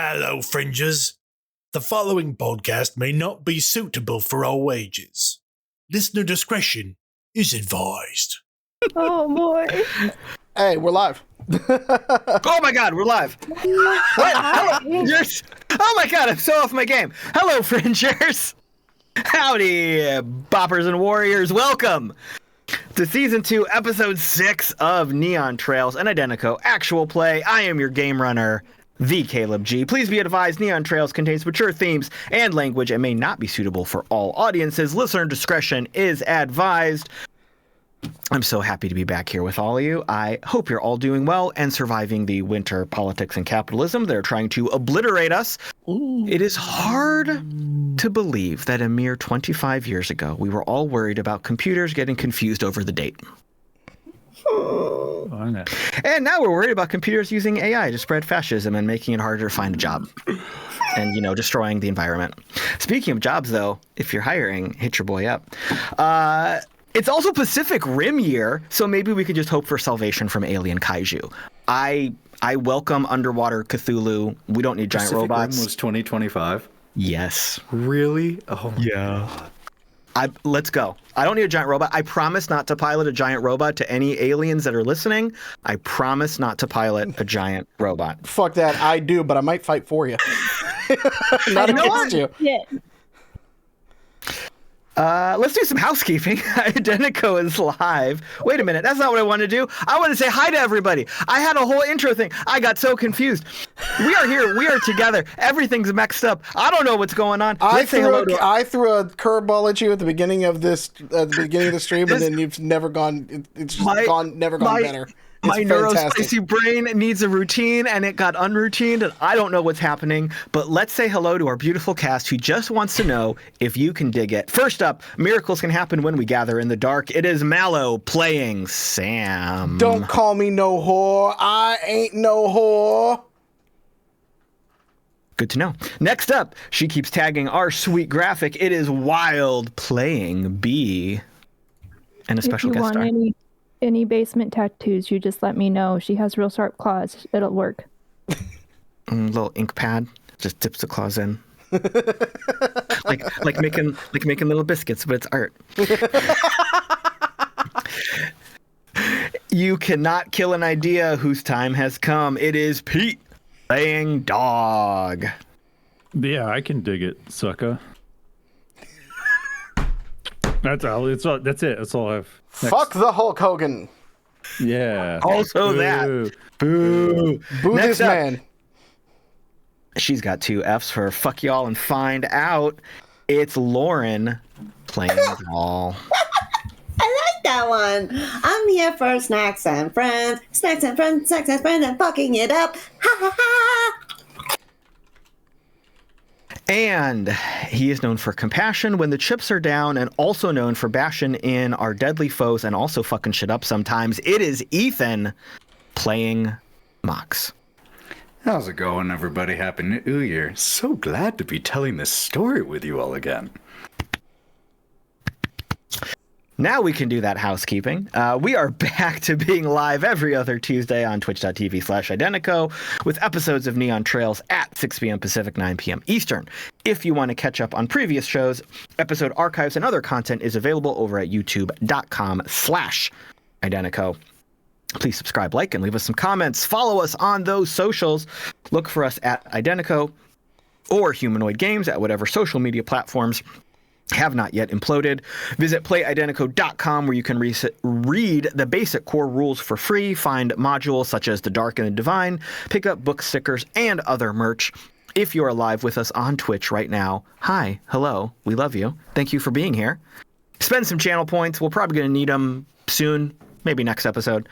Hello, fringers. The following podcast may not be suitable for all ages. Listener discretion is advised. Oh, boy. Hey, we're live. Oh my god, we're live. What? Hello. Oh my god, I'm so off my game. Hello, fringers. Howdy, boppers and warriors. Welcome to Season 2, Episode 6 of Neon Trails and Identico Actual Play. I am your game runner, the Caleb G. Please be advised, Neon Trails contains mature themes and language and may not be suitable for all audiences. Listener discretion is advised. I'm so happy to be back here with all of you. I hope you're all doing well and surviving the winter politics and capitalism that are trying to obliterate us. Ooh. It is hard to believe that a mere 25 years ago, we were all worried about computers getting confused over the date. And now we're worried about computers using AI to spread fascism and making it harder to find a job. And, you know, destroying the environment. Speaking of jobs, though, if you're hiring, hit your boy up. It's also Pacific Rim year, so maybe we could just hope for salvation from alien kaiju. I welcome underwater Cthulhu. We don't need giant Pacific robots. Rim was 2025? Yes. Really? Oh my God. Let's go. I don't need a giant robot. I promise not to pilot a giant robot. To any aliens that are listening, I promise not to pilot a giant robot. Fuck that. I do, but I might fight for you. Not against you. Yeah. Let's do some housekeeping. Identico is live. Wait a minute. That's not what I want to do. I want to say hi to everybody. I had a whole intro thing. I got so confused. We are here. We are together. Everything's mixed up. I don't know what's going on. I threw a curveball at you at the beginning of the stream, and then you've never gone. It's just never gone better. My neurospicy brain needs a routine, and it got unroutined, and I don't know what's happening. But let's say hello to our beautiful cast who just wants to know if you can dig it. First up, miracles can happen when we gather in the dark. It is Mallo playing Sam. Don't call me no whore. I ain't no whore. Good to know. Next up, she keeps tagging our sweet graphic. It is Wild playing B. And a special guest star. Any basement tattoos, you just let me know. She has real sharp claws. It'll work. Little ink pad, just dips the claws in, like making little biscuits, but it's art. You cannot kill an idea whose time has come. It is Pete playing Dog. Yeah, I can dig it, sucker. That's all. That's it. That's all I have. Next. Fuck the Hulk Hogan. Yeah. Also that. Boo. Boo this man. She's got 2 Fs for fuck y'all and find out. It's Lauren playing Drall. I like that one. I'm here for snacks and friends. Snacks and friends, and fucking it up. Ha ha ha. And he is known for compassion when the chips are down, and also known for bashing in our deadly foes and also fucking shit up sometimes. It is Ethan playing Mox. How's it going, everybody? Happy New Year. So glad to be telling this story with you all again. Now we can do that housekeeping. We are back to being live every other Tuesday on twitch.tv/Identico with episodes of Neon Trails at 6 p.m. Pacific, 9 p.m. Eastern. If you want to catch up on previous shows, episode archives and other content is available over at youtube.com/Identico. Please subscribe, like, and leave us some comments. Follow us on those socials. Look for us at Identico or Humanoid Games at whatever social media platforms have not yet imploded. Visit playidentico.com where you can read the basic core rules for free, find modules such as the Dark and the Divine, pick up book stickers, and other merch. If you're live with us on Twitch right now, hi, hello, we love you. Thank you for being here. Spend some channel points. We're probably going to need them soon, maybe next episode.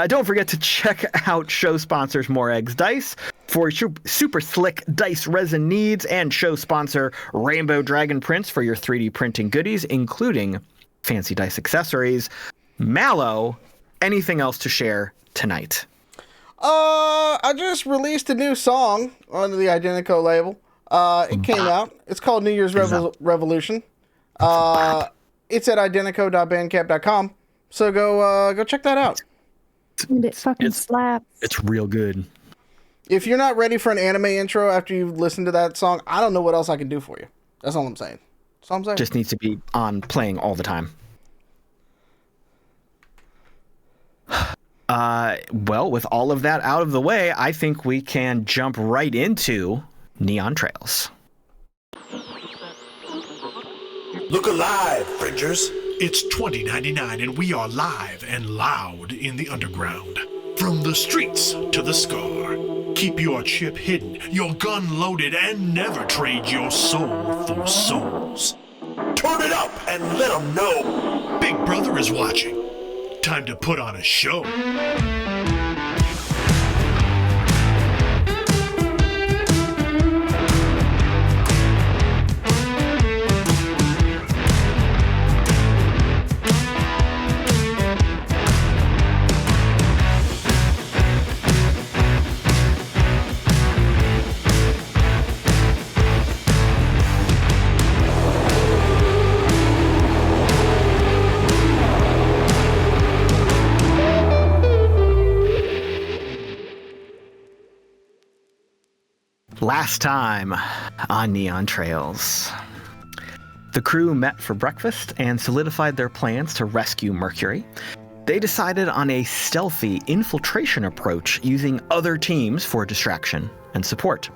Don't forget to check out show sponsors More Eggs Dice for super slick dice resin needs, and show sponsor Rainbow Dragon Prints for your 3D printing goodies, including fancy dice accessories. Mallo, anything else to share tonight? I just released a new song on the Identico label. It came out. It's called New Year's Revolution. It's at identico.bandcamp.com. So go check that out. And it fucking slaps. It's real good. If you're not ready for an anime intro after you've listened to that song, I don't know what else I can do for you. That's all I'm saying. That's all I'm saying. Just needs to be on playing all the time. Well, with all of that out of the way, I think we can jump right into Neon Trails. Look alive, Fringers. It's 2099 and we are live and loud in the underground. From the streets to the scar. Keep your chip hidden, your gun loaded, and never trade your soul for souls. Turn it up and let them know Big Brother is watching. Time to put on a show. Last time on Neon Trails. The crew met for breakfast and solidified their plans to rescue Mercury. They decided on a stealthy infiltration approach using other teams for distraction and support.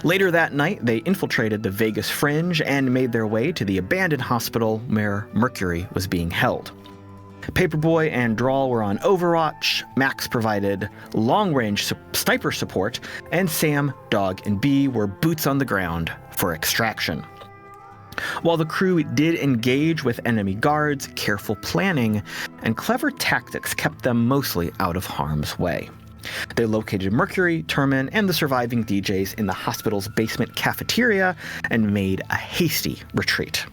Later that night, they infiltrated the Vegas Fringe and made their way to the abandoned hospital where Mercury was being held. Paperboy and Drall were on Overwatch, Max provided long-range sniper support, and Sam, Dog, and Bee were boots on the ground for extraction. While the crew did engage with enemy guards, careful planning and clever tactics kept them mostly out of harm's way. They located Mercury, Termin, and the surviving DJs in the hospital's basement cafeteria and made a hasty retreat.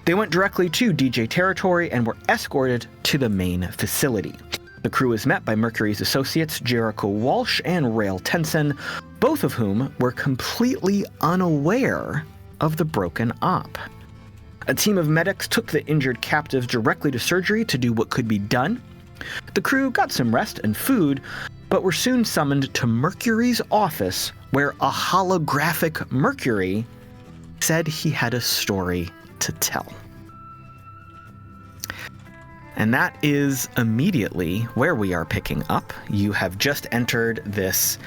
They went directly to DJ territory and were escorted to the main facility. The crew was met by Mercury's associates Jericho Walsh and Rail Tenson, both of whom were completely unaware of the broken op. A team of medics took the injured captives directly to surgery to do what could be done. The crew got some rest and food, but were soon summoned to Mercury's office, where a holographic Mercury said he had a story to tell. And that is immediately where we are picking up. You have just entered this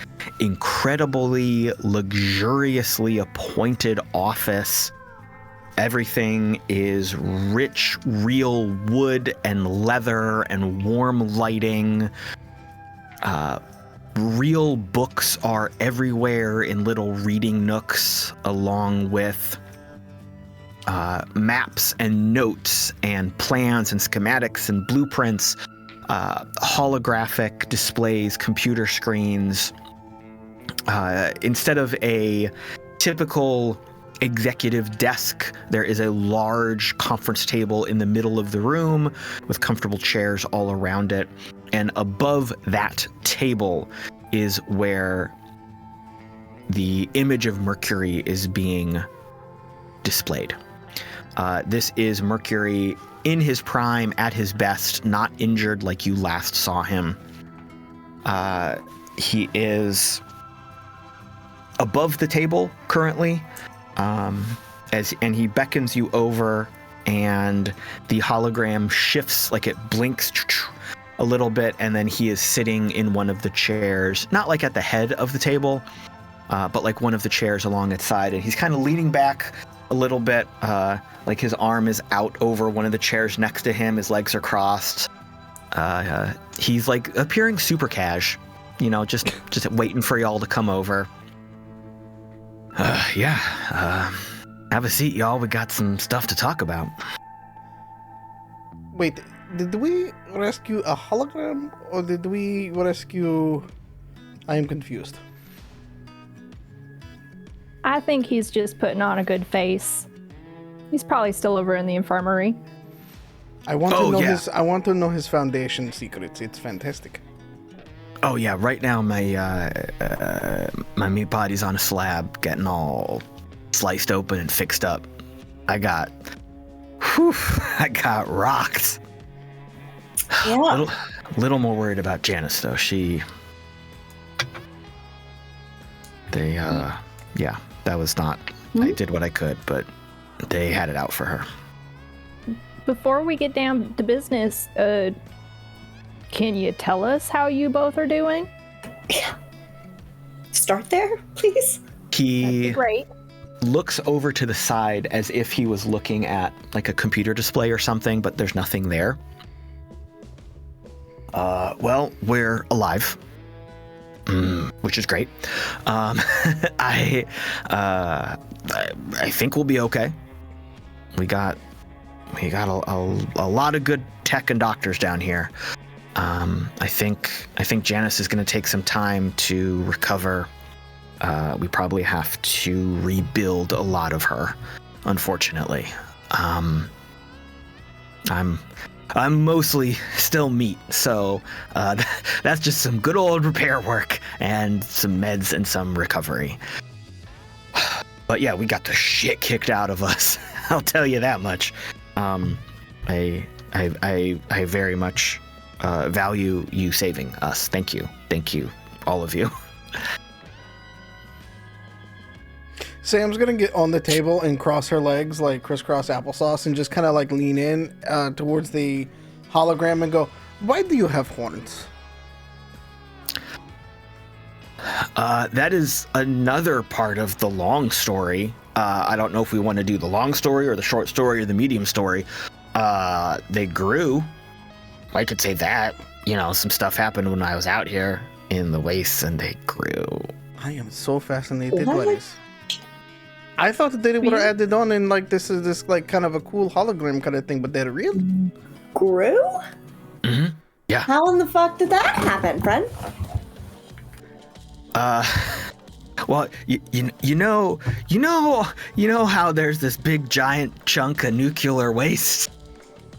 incredibly luxuriously appointed office. Everything is rich, real wood and leather and warm lighting. Real books are everywhere in little reading nooks, along with maps and notes and plans and schematics and blueprints, holographic displays, computer screens. Instead of a typical executive desk, there is a large conference table in the middle of the room with comfortable chairs all around it. And above that table is where the image of Mercury is being displayed. This is Mercury in his prime, at his best, not injured like you last saw him. He is above the table currently, and he beckons you over, and the hologram shifts, like it blinks a little bit, and then he is sitting in one of the chairs, not like at the head of the table, but like one of the chairs along its side, and he's kind of leaning back a little bit, like his arm is out over one of the chairs next to him, his legs are crossed. He's like appearing super cash, you know, just waiting for y'all to come over. Have a seat, y'all. We got some stuff to talk about. Wait, did we rescue a hologram or did we rescue... I am confused. I think he's just putting on a good face. He's probably still over in the infirmary. I want to know his foundation secrets. It's fantastic. Oh yeah, right now my meat body's on a slab, getting all sliced open and fixed up. I got rocked. Yeah. Little more worried about Janice though. They, yeah, that was not. I did what I could, but they had it out for her. Before we get down to business, can you tell us how you both are doing? Start there, please. He Great. looks over to the side as if he was looking at like a computer display or something, but there's nothing there. Well, we're alive, which is great. I think we'll be okay. We got a lot of good tech and doctors down here. I think Janice is going to take some time to recover. We probably have to rebuild a lot of her, unfortunately. I'm mostly still meat, so that's just some good old repair work and some meds and some recovery. But yeah, we got the shit kicked out of us. I'll tell you that much. I very much value you saving us. Thank you, all of you. Sam's gonna get on the table and cross her legs like crisscross applesauce and just kind of like lean in towards the hologram and go, "Why do you have horns?" That is another part of the long story. I don't know if we want to do the long story or the short story or the medium story. They grew. I could say that. You know, some stuff happened when I was out here in the wastes and they grew. I am so fascinated by this. I thought that they would have added on in like this is this like kind of a cool hologram kind of thing, but they're real. Grew? Mm-hmm. Yeah. How in the fuck did that happen, friend? Well, you know how there's this big giant chunk of nuclear waste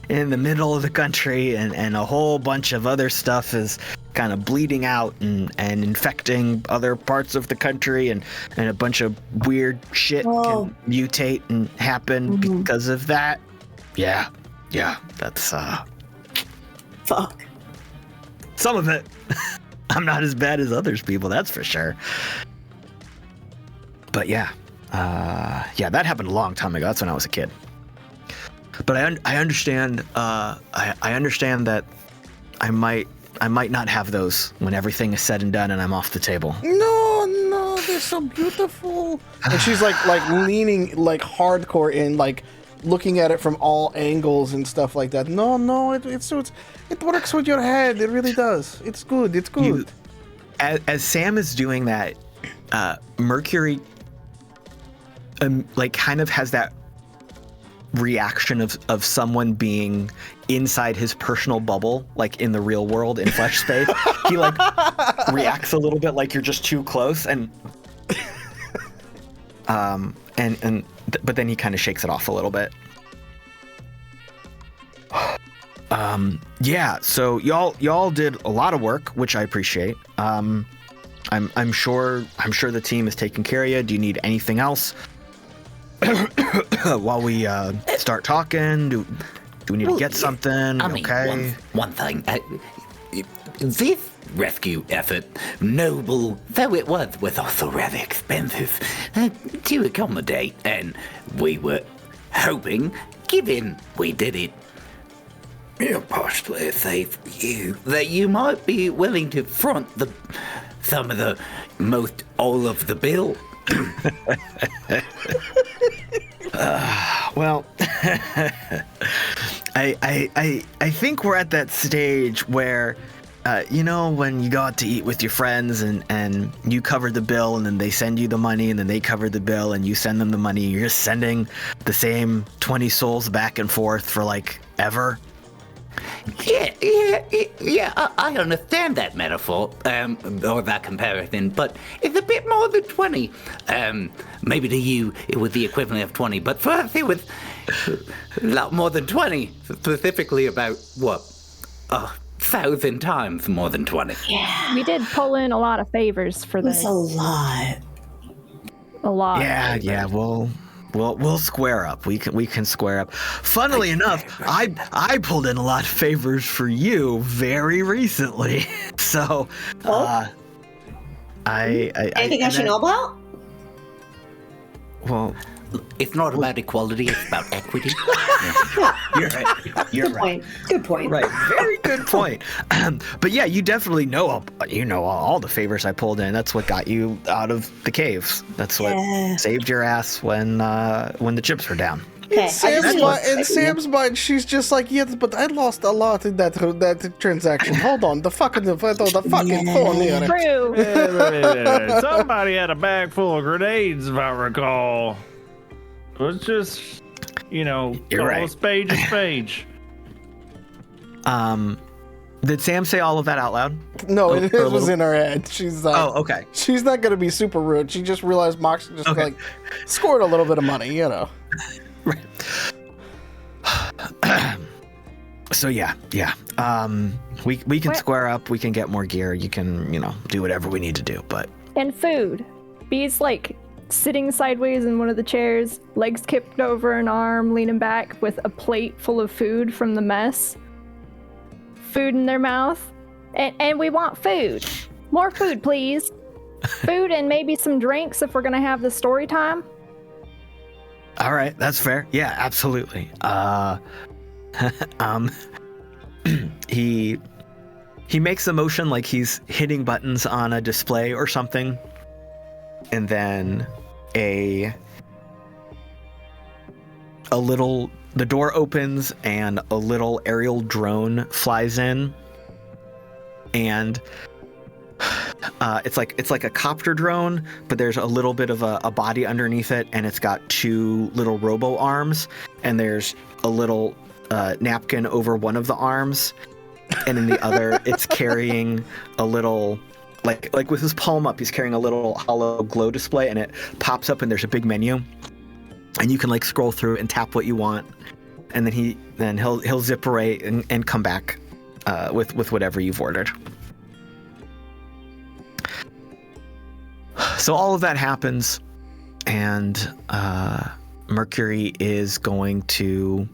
in the middle of the country, and a whole bunch of other stuff is kind of bleeding out and infecting other parts of the country, and a bunch of weird shit can mutate and happen because of that. Yeah, that's Fuck. some of it. I'm not as bad as others people, that's for sure. But yeah, that happened a long time ago. That's when I was a kid. But I understand. I understand that I might not have those when everything is said and done and I'm off the table. No, they're so beautiful. And she's like leaning like hardcore in, like looking at it from all angles and stuff like that. No, it works with your head. It really does. It's good. It's good. As Sam is doing that, Mercury like kind of has that reaction of someone being inside his personal bubble, like in the real world in flesh space. He like reacts a little bit like you're just too close, and but then he kind of shakes it off a little bit. Yeah, so y'all did a lot of work, which I appreciate. I'm sure the team is taking care of you. Do you need anything else while we start talking? Do we need to get something? I mean, okay. One thing. This rescue effort, noble though it was also rather expensive to accommodate, and we were hoping, given we did it partially safe for you, that you might be willing to front some of the all of the bill. Well, I think we're at that stage where, when you go out to eat with your friends and you cover the bill, and then they send you the money, and then they cover the bill and you send them the money. You're just sending the same 20 souls back and forth for like ever. Yeah, I understand that metaphor, or that comparison, but it's a bit more than 20. Maybe to you it was the equivalent of 20, but for us it was a lot more than 20. Specifically about, 1,000 times more than 20. Yeah. We did pull in a lot of favors for this. That's a lot. A lot. Yeah, we'll square up. We can square up. Funnily enough, I pulled in a lot of favors for you very recently. So, Anything I should know about? Well, It's not about equality, it's about equity. you're right. You're Good right. point. Good point. Right, very good point. But yeah, you definitely know all the favors I pulled in. That's what got you out of the caves. That's what saved your ass when the chips were down. Okay. In Sam's mind, she's just like, yeah, but I lost a lot in that transaction. Hold on, the fucking phone here. True. Wait. Somebody had a bag full of grenades, if I recall. Let's just, You're call right. a spade a spade. Did Sam say all of that out loud? No, Oh, it for a was little- in her head. She's okay. she's not gonna be super rude. She just realized Mox just Okay. scored a little bit of money, Right. So yeah. We can What? square up. We can get more gear. You can do whatever we need to do. But And food. Bee's like sitting sideways in one of the chairs, legs kipped over an arm, leaning back with a plate full of food from the mess. Food in their mouth. And we want food. More food, please. Food and maybe some drinks if we're gonna have the story time. all right, that's fair. Yeah, absolutely. He makes a motion like he's hitting buttons on a display or something, and then the door opens and a little aerial drone flies in, and it's like a copter drone, but there's a little bit of a body underneath it, and it's got two little robo arms, and there's a little napkin over one of the arms, and in the other it's carrying a little like with his palm up, he's carrying a little hollow glow display, and it pops up and there's a big menu, and you can like scroll through and tap what you want, and then he'll zip away and come back with whatever you've ordered. So all of that happens, and Mercury is going to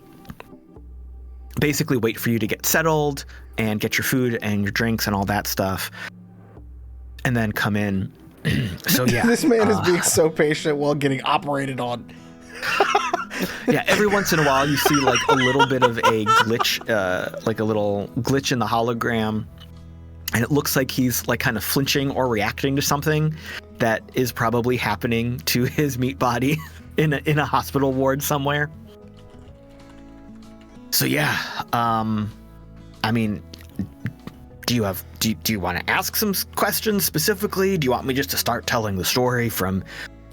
basically wait for you to get settled and get your food and your drinks and all that stuff, and then come in. So yeah, This man is being so patient while getting operated on. yeah. Every once in a while, you see like a little bit of a glitch, like a little glitch in the hologram, and it looks like he's like kind of flinching or reacting to something that is probably happening to his meat body in a hospital ward somewhere. So yeah, I mean, do you want to ask some questions specifically? Do you want me just to start telling the story from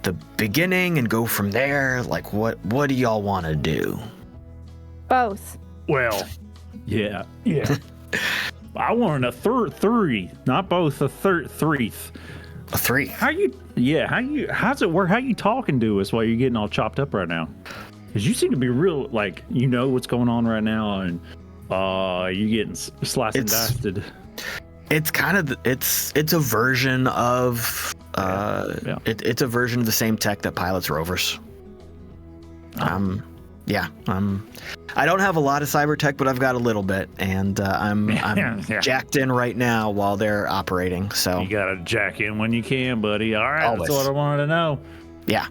the beginning and go from there? Like, what do y'all want to do? Both. Well, yeah. I wanted a three, not both, a threeth. A 3. How's it work? How you talking to us while you're getting all chopped up right now? Because you seem to be real, like, you know what's going on right now, and you getting sliced and diced. It's kind of it's a version of it's a version of the same tech that pilots rovers. I don't have a lot of cyber tech, but I've got a little bit, and I'm jacked in right now while they're operating. So You gotta jack in when you can, buddy. All right, Always. that's what I wanted to know. yeah.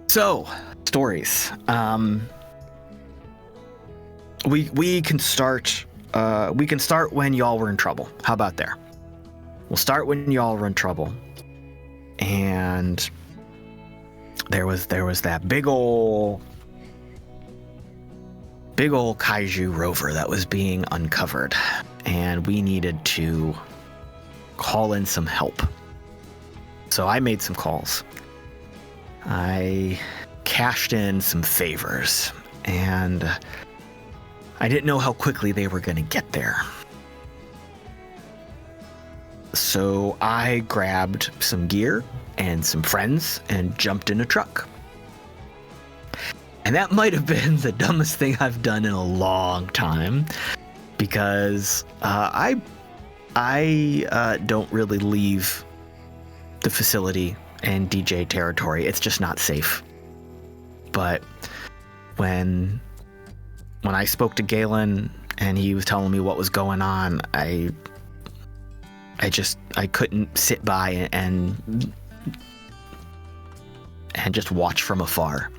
So stories. We can start. We can start when y'all were in trouble. How about there? We'll start when y'all were in trouble, and there was that big ol' kaiju rover that was being uncovered, and we needed to call in some help. So I made some calls. I cashed in some favors, and I didn't know how quickly they were going to get there. So I grabbed some gear and some friends and jumped in a truck. And that might have been the dumbest thing I've done in a long time, because I don't really leave the facility and DJ territory. It's just not safe. But when I spoke to Galen and he was telling me what was going on, I I couldn't sit by and just watch from afar.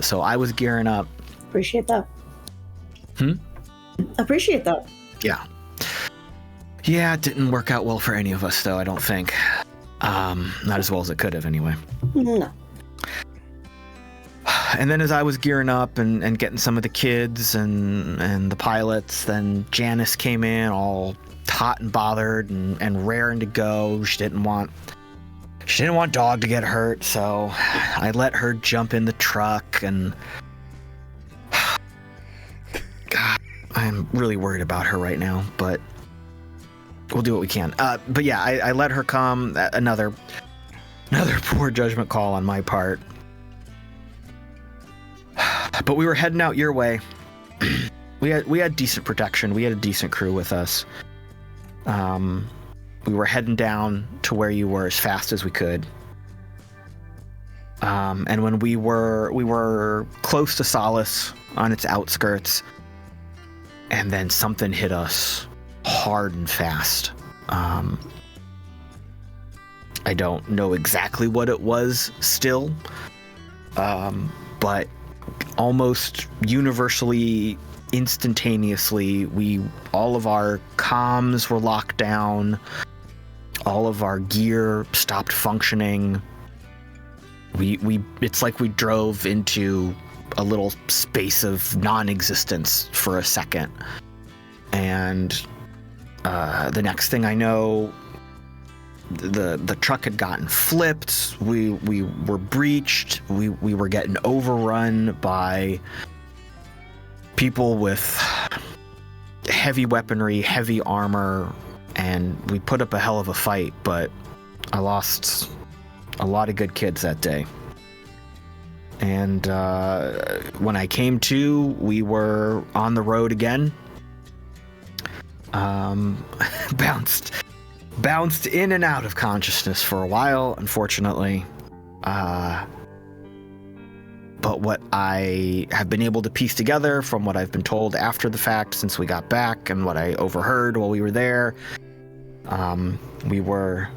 So I was gearing up. Appreciate that. Hmm? Appreciate that. Yeah. Yeah, it didn't work out well for any of us, though, I don't think. Not as well as it could have, anyway. No. And then as I was gearing up and getting some of the kids and the pilots, then Janice came in all hot and bothered and raring to go. She didn't want Dog to get hurt, so I let her jump in the truck, and God, I'm really worried about her right now, but we'll do what we can. But yeah, I let her come. Another poor judgment call on my part. But we were heading out your way. We had decent protection. We had a decent crew with us. We were heading down to where you were as fast as we could. And when we were close to Solace on its outskirts, and then something hit us hard and fast. I don't know exactly what it was still, but almost universally, instantaneously, all of our comms were locked down. All of our gear stopped functioning. It's like we drove into a little space of non-existence for a second. And the next thing I know, the truck had gotten flipped. We were breached. We were getting overrun by people with heavy weaponry, heavy armor, and we put up a hell of a fight, but I lost a lot of good kids that day. And when I came to, we were on the road again. Bounced in and out of consciousness for a while, unfortunately. But what I have been able to piece together from what I've been told after the fact since we got back and what I overheard while we were there, we were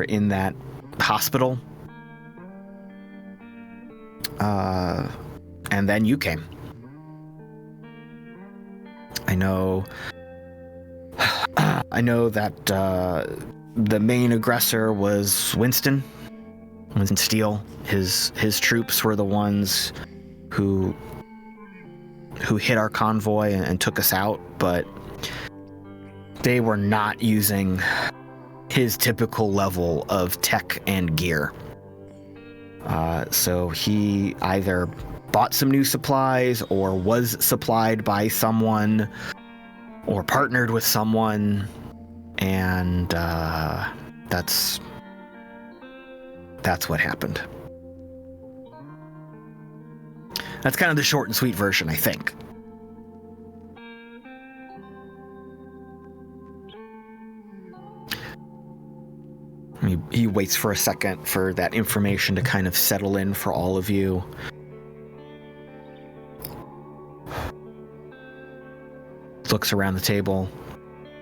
in that hospital. And then you came. I know that the main aggressor was Winston Steele. His troops were the ones who hit our convoy and took us out, but they were not using his typical level of tech and gear. So he either bought some new supplies or was supplied by someone or partnered with someone, and that's what happened. That's kind of the short and sweet version, I think. He waits for a second for that information to kind of settle in for all of you. Looks around the table.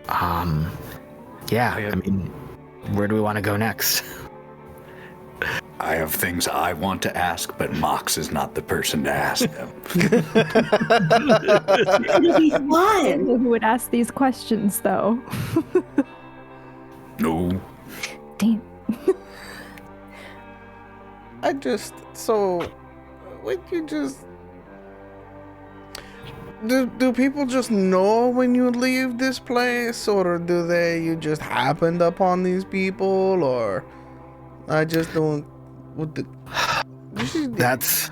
Yeah, I mean, where do we want to go next? I have things I want to ask, but Mox is not the person to ask them. Who would ask these questions, though? No. Damn. Do people just know when you leave this place, or you just happened upon these people, or I just don't. That's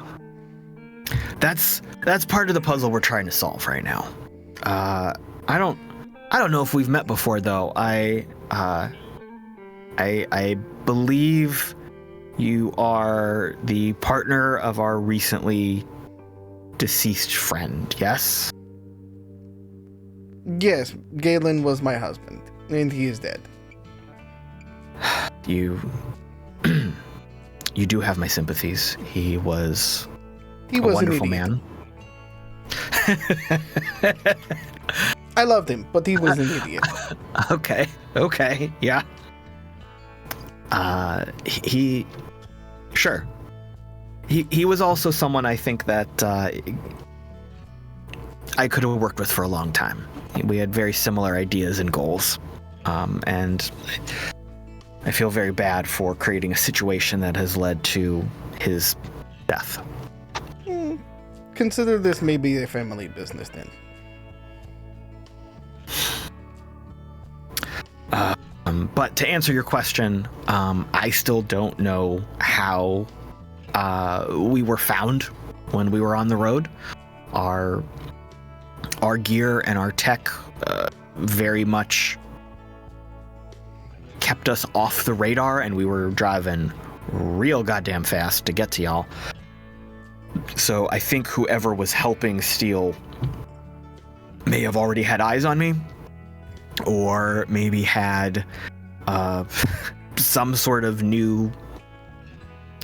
part of the puzzle we're trying to solve right now. I don't know if we've met before, though. I believe you are the partner of our recently deceased friend, yes? Yes, Galen was my husband, and he is dead. You do have my sympathies. He was a an wonderful idiot. man. I loved him, but he was an idiot. Okay, yeah. Sure. He was also someone I think that I could have worked with for a long time. We had very similar ideas and goals, and I feel very bad for creating a situation that has led to his death. Consider this maybe a family business then. But to answer your question, I still don't know how we were found when we were on the road. Our gear and our tech very much kept us off the radar, and we were driving real goddamn fast to get to y'all. So I think whoever was helping steal may have already had eyes on me, or maybe had some sort of new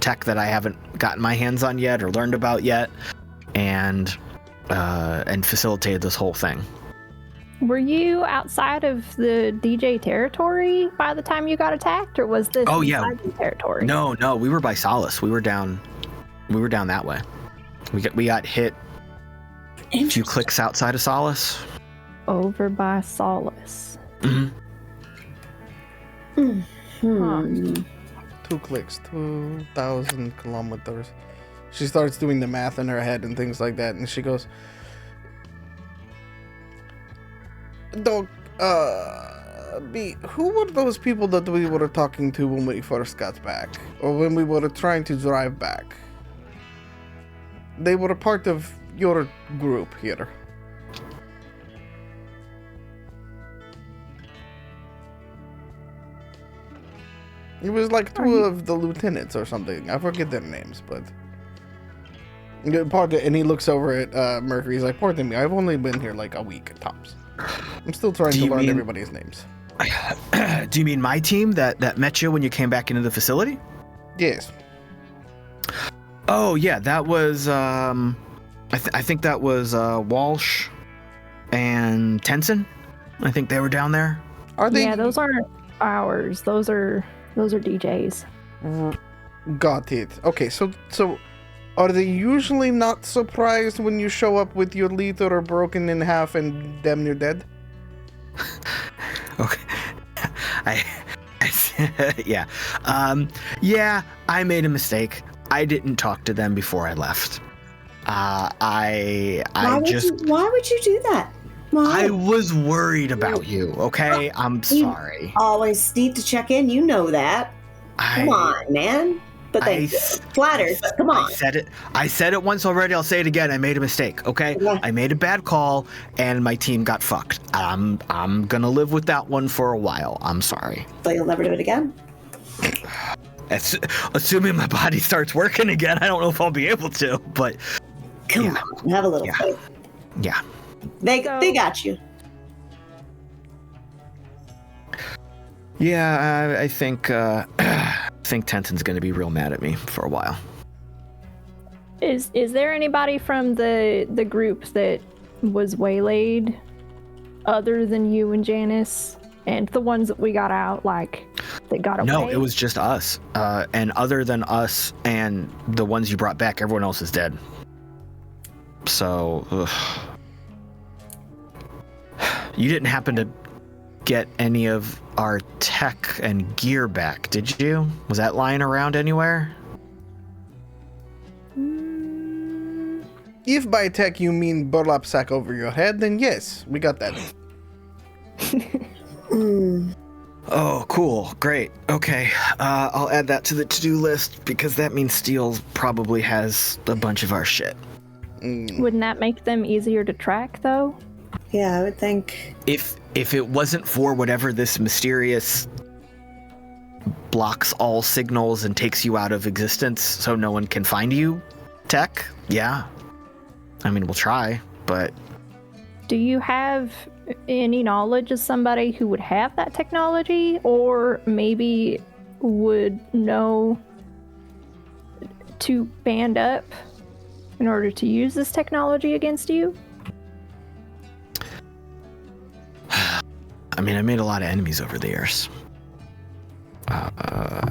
tech that I haven't gotten my hands on yet or learned about yet, and facilitated this whole thing. Were you outside of the DJ territory by the time you got attacked, or was this inside the territory? No, we were by Solace. We were down that way. We got hit a few clicks outside of Solace. Over by Solace. Mm-hmm. 2 clicks, 2,000 kilometers. She starts doing the math in her head and things like that, and she goes, Dog, B, who were those people that we were talking to when we first got back? Or when we were trying to drive back? They were a part of your group here. It was like 2 of the lieutenants or something. I forget their names, but... And he looks over at Mercury. He's like, pardon me, I've only been here like a week tops. I'm still trying to learn everybody's names. Do you mean my team that met you when you came back into the facility? Yes. Oh, yeah, that was... I think that was Walsh and Tenson. I think they were down there. Are they? Yeah, those aren't ours. Those are DJs. Got it. Okay, so are they usually not surprised when you show up with your leader broken in half and damn near dead? Okay. Yeah. Yeah, I made a mistake. I didn't talk to them before I left. Why would you do that? Why? I was worried about you, okay? I'm sorry. You always need to check in, you know that. Come on, man. But flattered, but come on. I said it once already, I'll say it again. I made a mistake, okay? Yeah. I made a bad call and my team got fucked. I'm gonna live with that one for a while. I'm sorry. So you'll never do it again? Assuming my body starts working again, I don't know if I'll be able to, but Come on, have a little faith. Yeah. They got you. Yeah, I think Tenson's gonna be real mad at me for a while. Is there anybody from the group that was waylaid other than you and Janice and the ones that we got out, like that got away? No, it was just us. And other than us and the ones you brought back, everyone else is dead. So, you didn't happen to get any of our tech and gear back, did you? Was that lying around anywhere? If by tech you mean burlap sack over your head, then yes, we got that. Oh, cool. Great. Okay. I'll add that to the to-do list because that means Steel probably has a bunch of our shit. Wouldn't that make them easier to track, though? Yeah, I would think. If it wasn't for whatever this mysterious blocks all signals and takes you out of existence so no one can find you tech, yeah. I mean, we'll try, but... Do you have any knowledge of somebody who would have that technology, or maybe would know to band up in order to use this technology against you? mean, I made a lot of enemies over the years.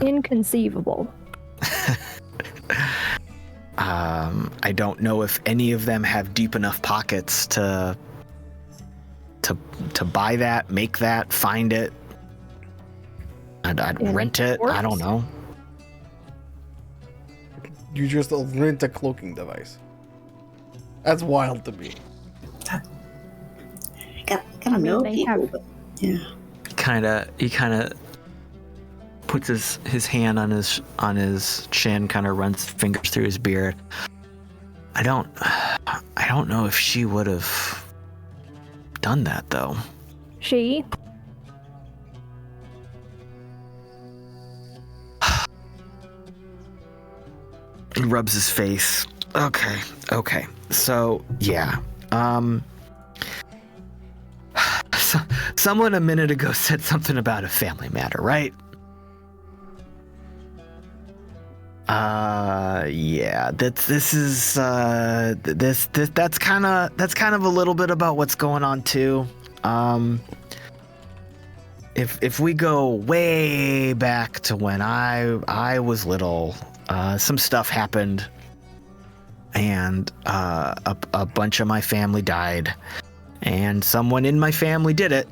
Inconceivable. I don't know if any of them have deep enough pockets to buy that, make that, find it. I'd rent it. I don't know. You just rent a cloaking device. That's wild to me. Gotta know they people, have- but yeah. He kind of puts his hand on his chin, kind of runs fingers through his beard. I don't know if she would have done that though. She? He rubs his face. Okay. So yeah. Someone a minute ago said something about a family matter, right? Yeah. That's kind of a little bit about what's going on too. If we go way back to when I was little, some stuff happened, and a bunch of my family died, and someone in my family did it,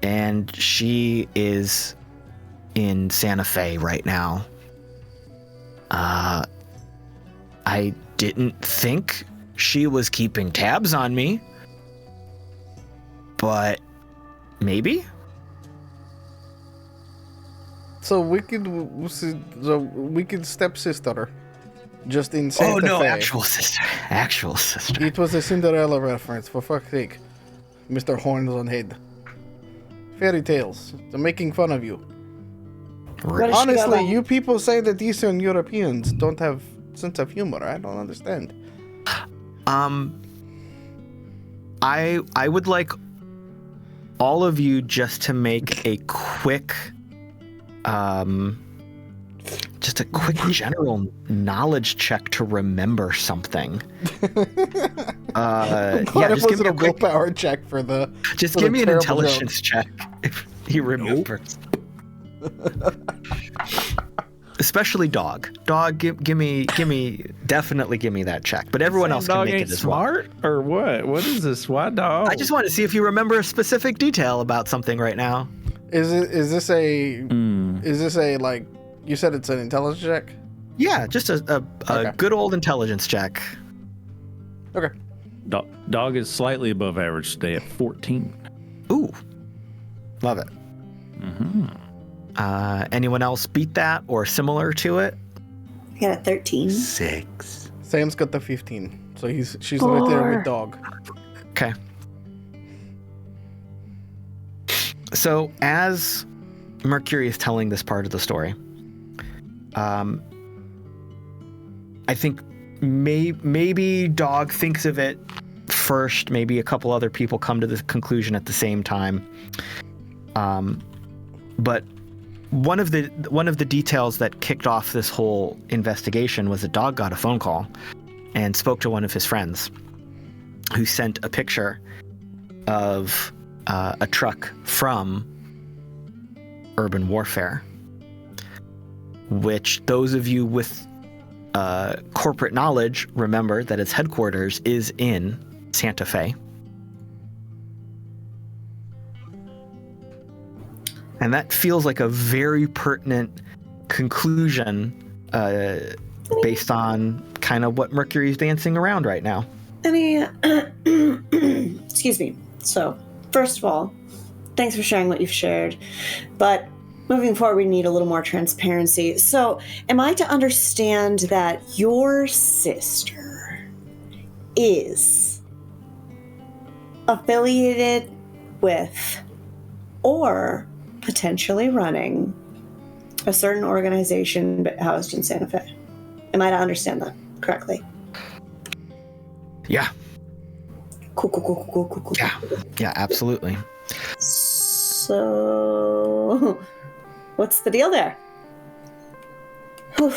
and she is in Santa Fe right now. I didn't think she was keeping tabs on me, but maybe. So wicked stepsister, just in Santa Fe. Actual sister. It was a Cinderella reference, for fuck's sake. Mr. Horns on Head. Fairy tales. They're making fun of you. What does she go Honestly, by? you people say that Eastern Europeans don't have sense of humor. I don't understand. I would like all of you just to make a quick general knowledge check to remember something. Just give me a willpower check for the. Just for give the me an terrible intelligence check if he remembers. Especially dog. Dog, give me that check. But everyone else can Dog make ain't it as well. smart or what? What is this? Why dog? I just want to see if you remember a specific detail about something right now. Is this a like? You said it's an intelligence check. Yeah, just a Okay. good old intelligence check. Okay. Dog is slightly above average today at 14. Ooh, love it. Anyone else beat that or similar to it? I got a 13. 6. Sam's got the 15, so she's right there with dog. Okay. So as Mercury is telling this part of the story, I think maybe Dog thinks of it first. Maybe a couple other people come to the conclusion at the same time. But one of the details that kicked off this whole investigation was that Dog got a phone call and spoke to one of his friends, who sent a picture of a truck from Urban Warfare, which those of you with corporate knowledge remember that its headquarters is in Santa Fe. And that feels like a very pertinent conclusion based on kind of what Mercury's dancing around right now. Excuse me. So, first of all, thanks for sharing what you've shared. But moving forward, we need a little more transparency. So, am I to understand that your sister is affiliated with or potentially running a certain organization housed in Santa Fe? Am I to understand that correctly? Yeah. Cool. Yeah, absolutely. So, what's the deal there? Whew.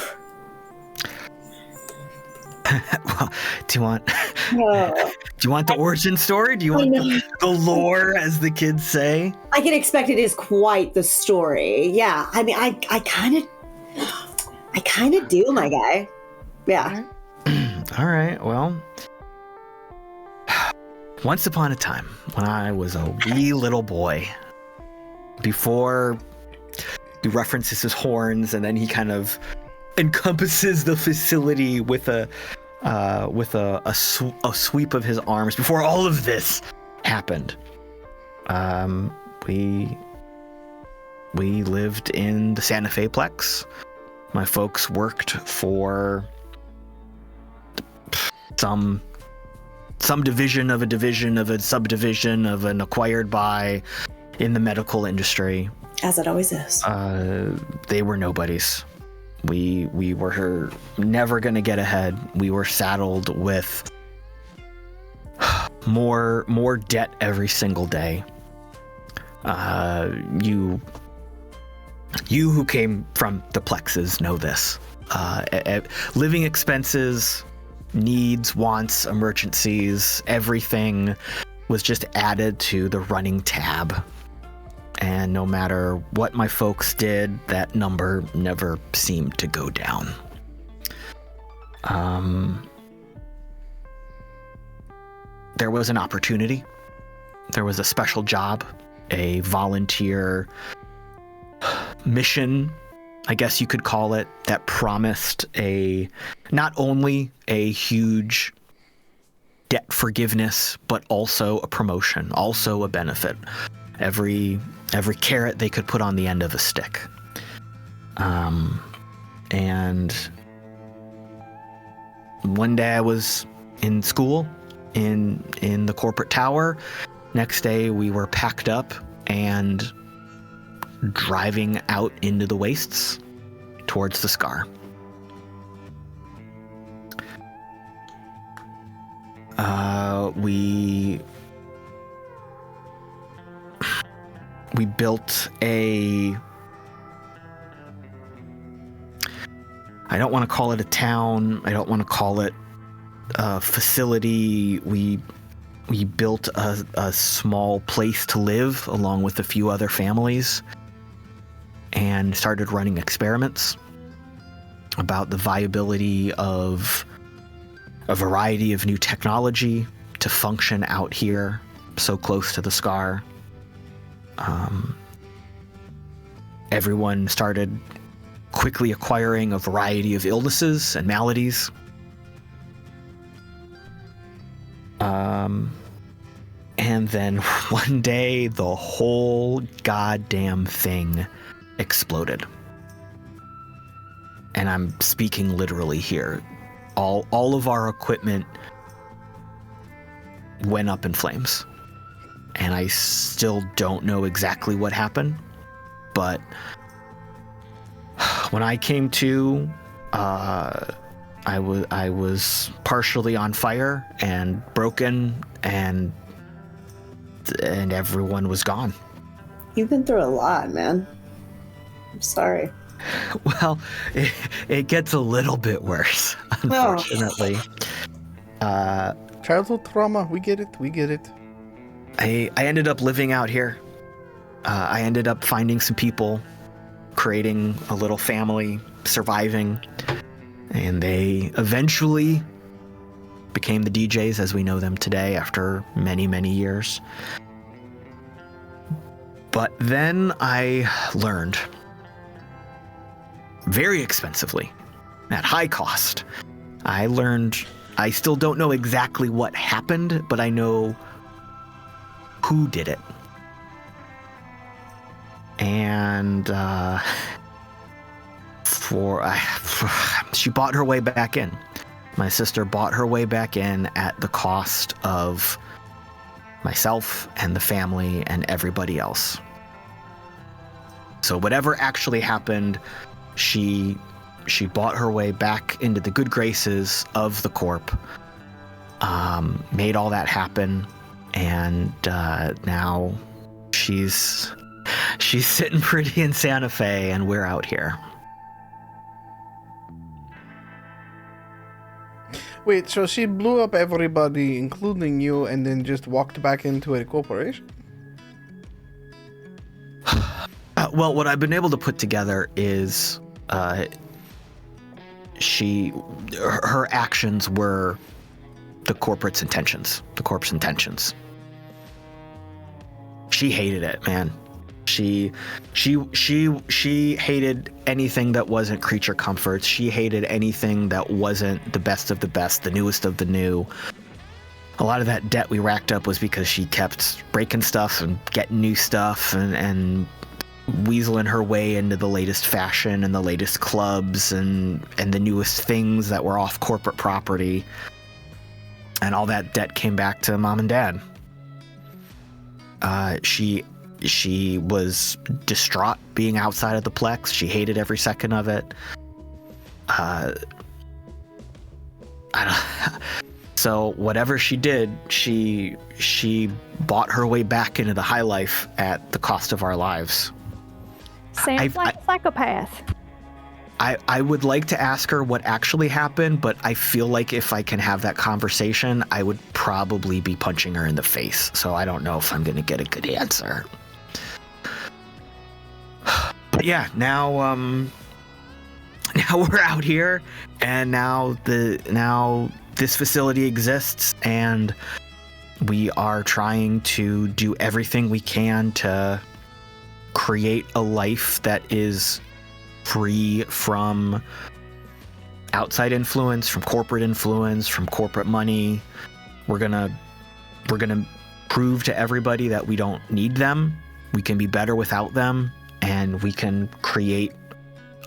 Well, do you want? Oh. Do you want the origin story? Do you want the lore, as the kids say? I can expect it is quite the story. Yeah, I mean, I kind of do, my guy. Yeah. All right. Well, once upon a time, when I was a wee little boy, before he references his horns, and then he kind of encompasses the facility with a sweep of his arms. Before all of this happened, we lived in the Santa Fe Plex. My folks worked for some division of a division of a subdivision of an acquired by in the medical industry. As it always is. They were nobodies. We were never going to get ahead. We were saddled with more debt every single day. You who came from the plexes know this. Living expenses, needs, wants, emergencies, everything was just added to the running tab. And no matter what my folks did, that number never seemed to go down. There was an opportunity. There was a special job, a volunteer mission, I guess you could call it, that promised not only a huge debt forgiveness, but also a promotion, also a benefit. Every carrot they could put on the end of a stick. And one day I was in school in the corporate tower. Next day we were packed up and driving out into the wastes towards the scar. We built I don't want to call it a town. I don't want to call it a facility. We built a small place to live along with a few other families and started running experiments about the viability of a variety of new technology to function out here so close to the scar. Everyone started quickly acquiring a variety of illnesses and maladies. And then one day, the whole goddamn thing exploded. And I'm speaking literally here. All of our equipment went up in flames. And I still don't know exactly what happened. But when I came to, I was partially on fire and broken, and everyone was gone. You've been through a lot, man. I'm sorry. Well, it gets a little bit worse, unfortunately. Childhood trauma. We get it. I ended up living out here. I ended up finding some people, creating a little family, surviving, and they eventually became the DJs as we know them today after many, many years. But then I learned, very expensively, at high cost, I still don't know exactly what happened, but I know who did it. And she bought her way back in. My sister bought her way back in at the cost of myself and the family and everybody else. So whatever actually happened, she bought her way back into the good graces of the Corp, made all that happen, and now she's sitting pretty in Santa Fe, and we're out here. Wait, so she blew up everybody, including you, and then just walked back into a corporation? Well, what I've been able to put together is her actions were the corp's intentions. She hated it, man. She hated anything that wasn't creature comforts. She hated anything that wasn't the best of the best, the newest of the new. A lot of that debt we racked up was because she kept breaking stuff and getting new stuff and weaseling her way into the latest fashion and the latest clubs and the newest things that were off corporate property. And all that debt came back to mom and dad. She was distraught being outside of the Plex. She hated every second of it. So whatever she did, she bought her way back into the high life at the cost of our lives. Sam's like a psychopath. I would like to ask her what actually happened, but I feel like if I can have that conversation, I would probably be punching her in the face. So I don't know if I'm going to get a good answer. But yeah, now we're out here, and now this facility exists, and we are trying to do everything we can to create a life that is free from outside influence, from corporate money. We're gonna prove to everybody that we don't need them. We can be better without them, and we can create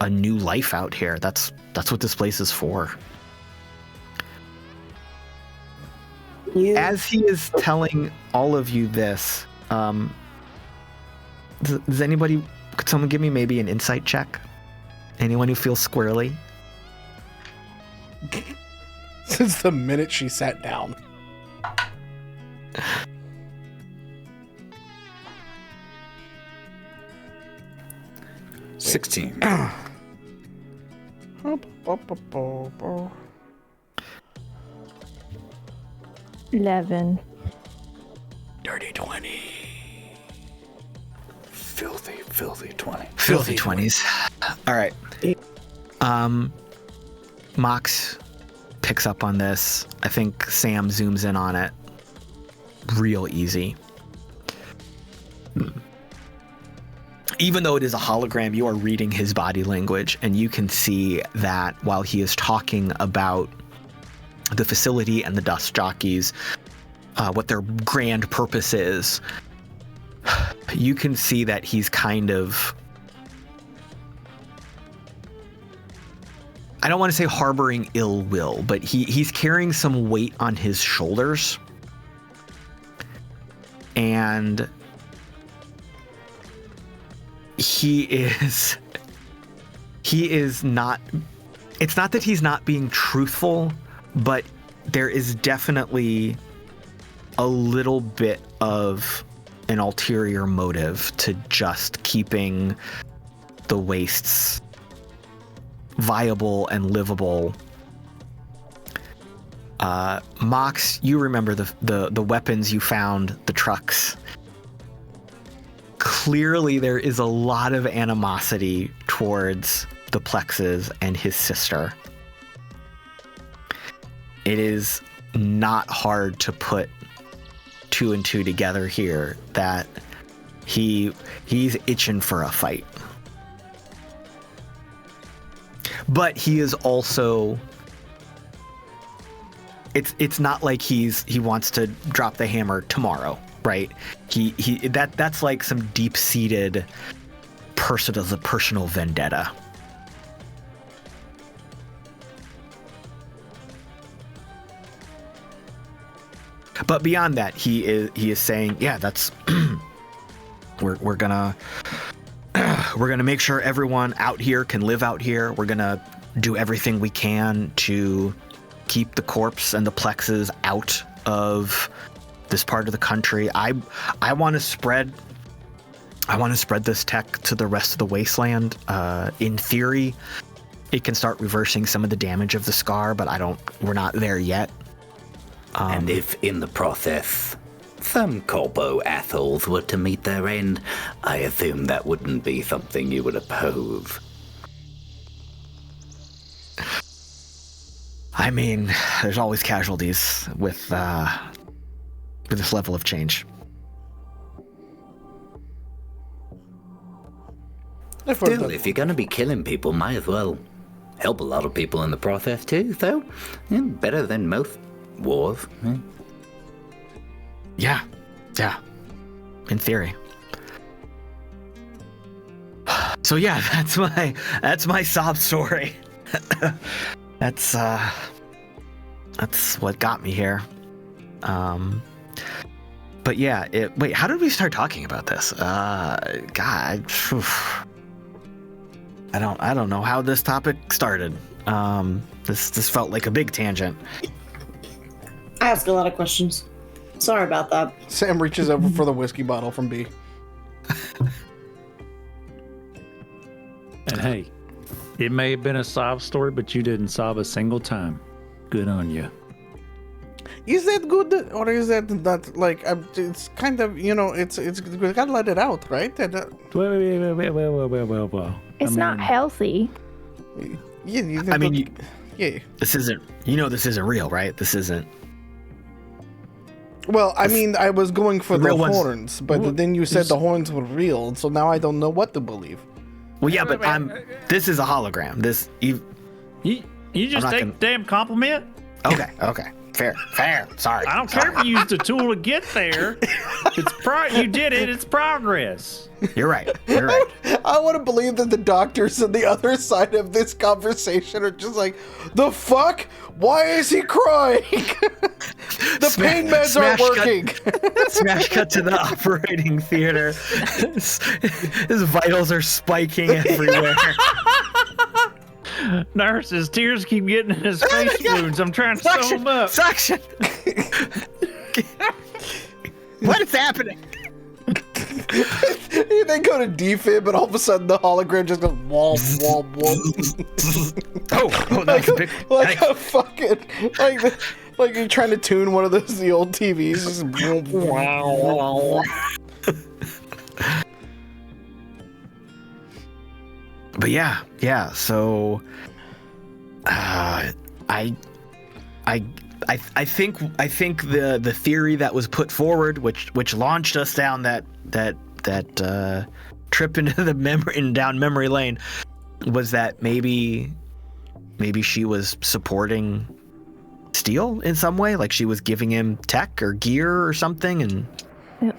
a new life out here. That's what this place is for. As he is telling all of you this, does anybody, could someone give me maybe an insight check? Anyone who feels squarely? Since the minute she sat down. $16. 11. Dirty 20. Filthy 20. Filthy 20s. All right. Mox picks up on this. I think Sam zooms in on it real easy. Even though it is a hologram, you are reading his body language, and you can see that while he is talking about the facility and the dust jockeys, what their grand purpose is, you can see that he's kind of, I don't want to say harboring ill will, but he's carrying some weight on his shoulders. And he is not, it's not that he's not being truthful, but there is definitely a little bit of an ulterior motive to just keeping the wastes viable and livable. Mox, you remember the weapons you found, the trucks. Clearly there is a lot of animosity towards the Plexes and his sister. It is not hard to put two and two together here that he's itching for a fight. But he is also, it's not like he wants to drop the hammer tomorrow, right? That's like some deep-seated personal vendetta. But beyond that, he is saying, yeah, that's we're gonna make sure everyone out here can live out here. We're gonna do everything we can to keep the corpse and the Plexes out of this part of the country. I want to spread this tech to the rest of the wasteland. In theory, it can start reversing some of the damage of the scar, but we're not there yet. And if in the process some corpo assholes were to meet their end, I assume that wouldn't be something you would oppose. I mean, there's always casualties with this level of change. Still, if you're going to be killing people, might as well help a lot of people in the process too, so better than most wars. Yeah, in theory. So yeah, that's my sob story. That's what got me here. But yeah, wait, how did we start talking about this? God, I don't know how this topic started. This felt like a big tangent. I ask a lot of questions. Sorry about that. Sam reaches over for the whiskey bottle from B. And hey, it may have been a sob story, but you didn't sob a single time. Good on you. Is that good, or is that not? Like, it's kind of, it's we gotta let it out, right? Well. It's not healthy. Yeah, I mean, yeah. this isn't. This isn't real, right? This isn't. Well, I mean, I was going for the real ones. horns, but then you said the horns were real, so now I don't know what to believe. Well, yeah, but this is a hologram. You just take the damn compliment? Okay. Fair. Sorry. I don't care if you used a tool to get there. You did it. It's progress. You're right. I want to believe that the doctors on the other side of this conversation are just like, the fuck? Why is he crying? The pain meds aren't working. Smash cut to the operating theater. His vitals are spiking everywhere. Nurse's tears keep getting in his face wounds. I'm trying to sew him up. Suction! What is happening? They go to defib, and all of a sudden the hologram just goes womp womp womp. Oh, that's a big. Like a fucking like you're trying to tune one of the old TVs. Just womp, womp. But yeah. So, I think the theory that was put forward, which launched us down that trip into the down memory lane, was that maybe she was supporting Steel in some way, like she was giving him tech or gear or something, and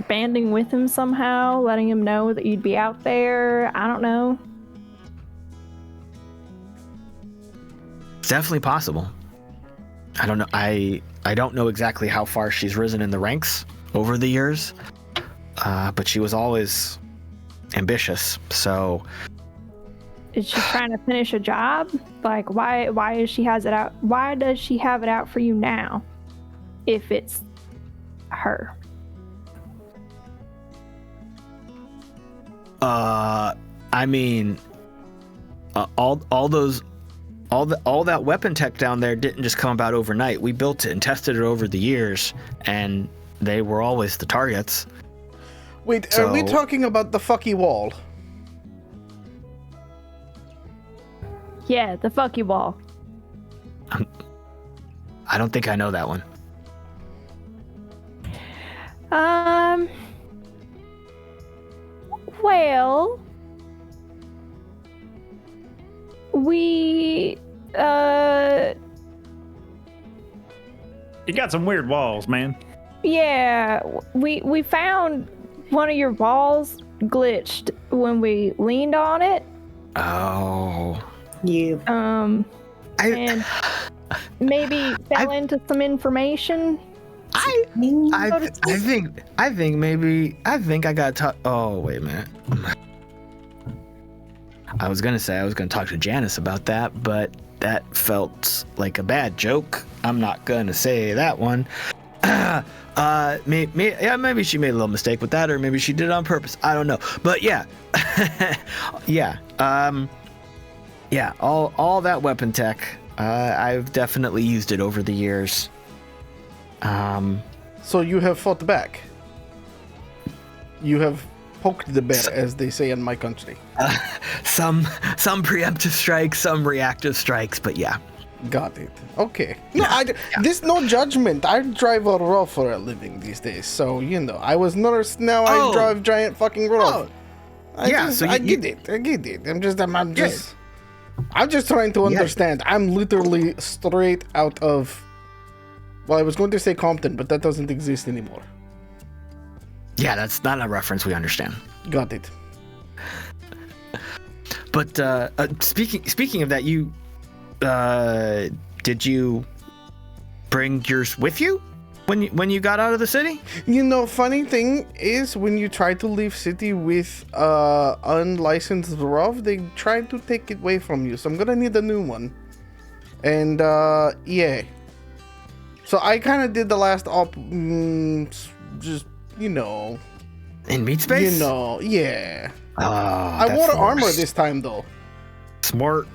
banding with him somehow, letting him know that you'd be out there. I don't know. It's definitely possible. I don't know. I don't know exactly how far she's risen in the ranks over the years, but she was always ambitious. So, is she trying to finish a job? Like, why does she have it out? Why does she have it out for you now? If it's her. I mean, all that weapon tech down there didn't just come about overnight. We built it and tested it over the years, and they were always the targets. Wait, are we talking about the fucky wall? Yeah, the fuck you wall. I don't think I know that one. Well, we You got some weird walls, man. yeah, we found one of your walls glitched when we leaned on it. Oh. You. And maybe fell into some information. I think I got oh, wait a minute. I was gonna talk to Janice about that, but that felt like a bad joke. I'm not gonna say that one. Maybe she made a little mistake with that, or maybe she did it on purpose. I don't know. But yeah, yeah. Yeah, all that weapon tech. I've definitely used it over the years. So you have fought back. You have poked the bear, as they say in my country. Some preemptive strikes, some reactive strikes, but yeah. Got it. Okay. No, this no judgment. I drive a RAW for a living these days, so I was nurse. Now I drive giant fucking RAW. I get it. I'm just trying to understand. I'm literally straight out of. Well, I was going to say Compton, but that doesn't exist anymore. Yeah, that's not a reference we understand. Got it. But speaking of that, you did you bring yours with you when you got out of the city? Funny thing is, when you try to leave city with unlicensed ROV, they try to take it away from you. So I'm gonna need a new one. And yeah. So I kind of did the last op, just in meat space. Yeah. I wore armor this time though. Smart.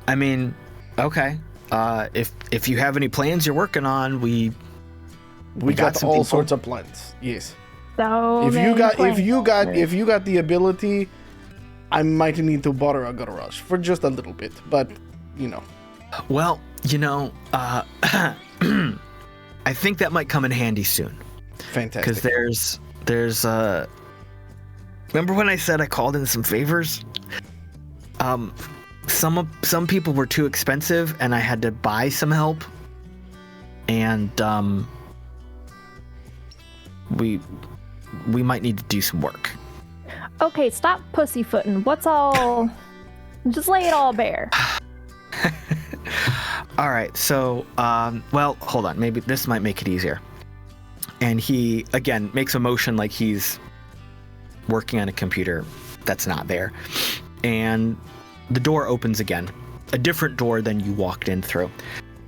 I mean, okay. If you have any plans you're working on, we got all sorts of plans. Yes. So if you got the ability, I might need to borrow a garage for just a little bit, but Well, I think that might come in handy soon. Fantastic. Because there's remember when I said I called in some favors? Some people were too expensive, and I had to buy some help. And we might need to do some work. Okay, stop pussyfooting. What's all? Just lay it all bare. All right, so well, hold on. Maybe this might make it easier. And he again makes a motion like he's working on a computer that's not there, and the door opens again, a different door than you walked in through.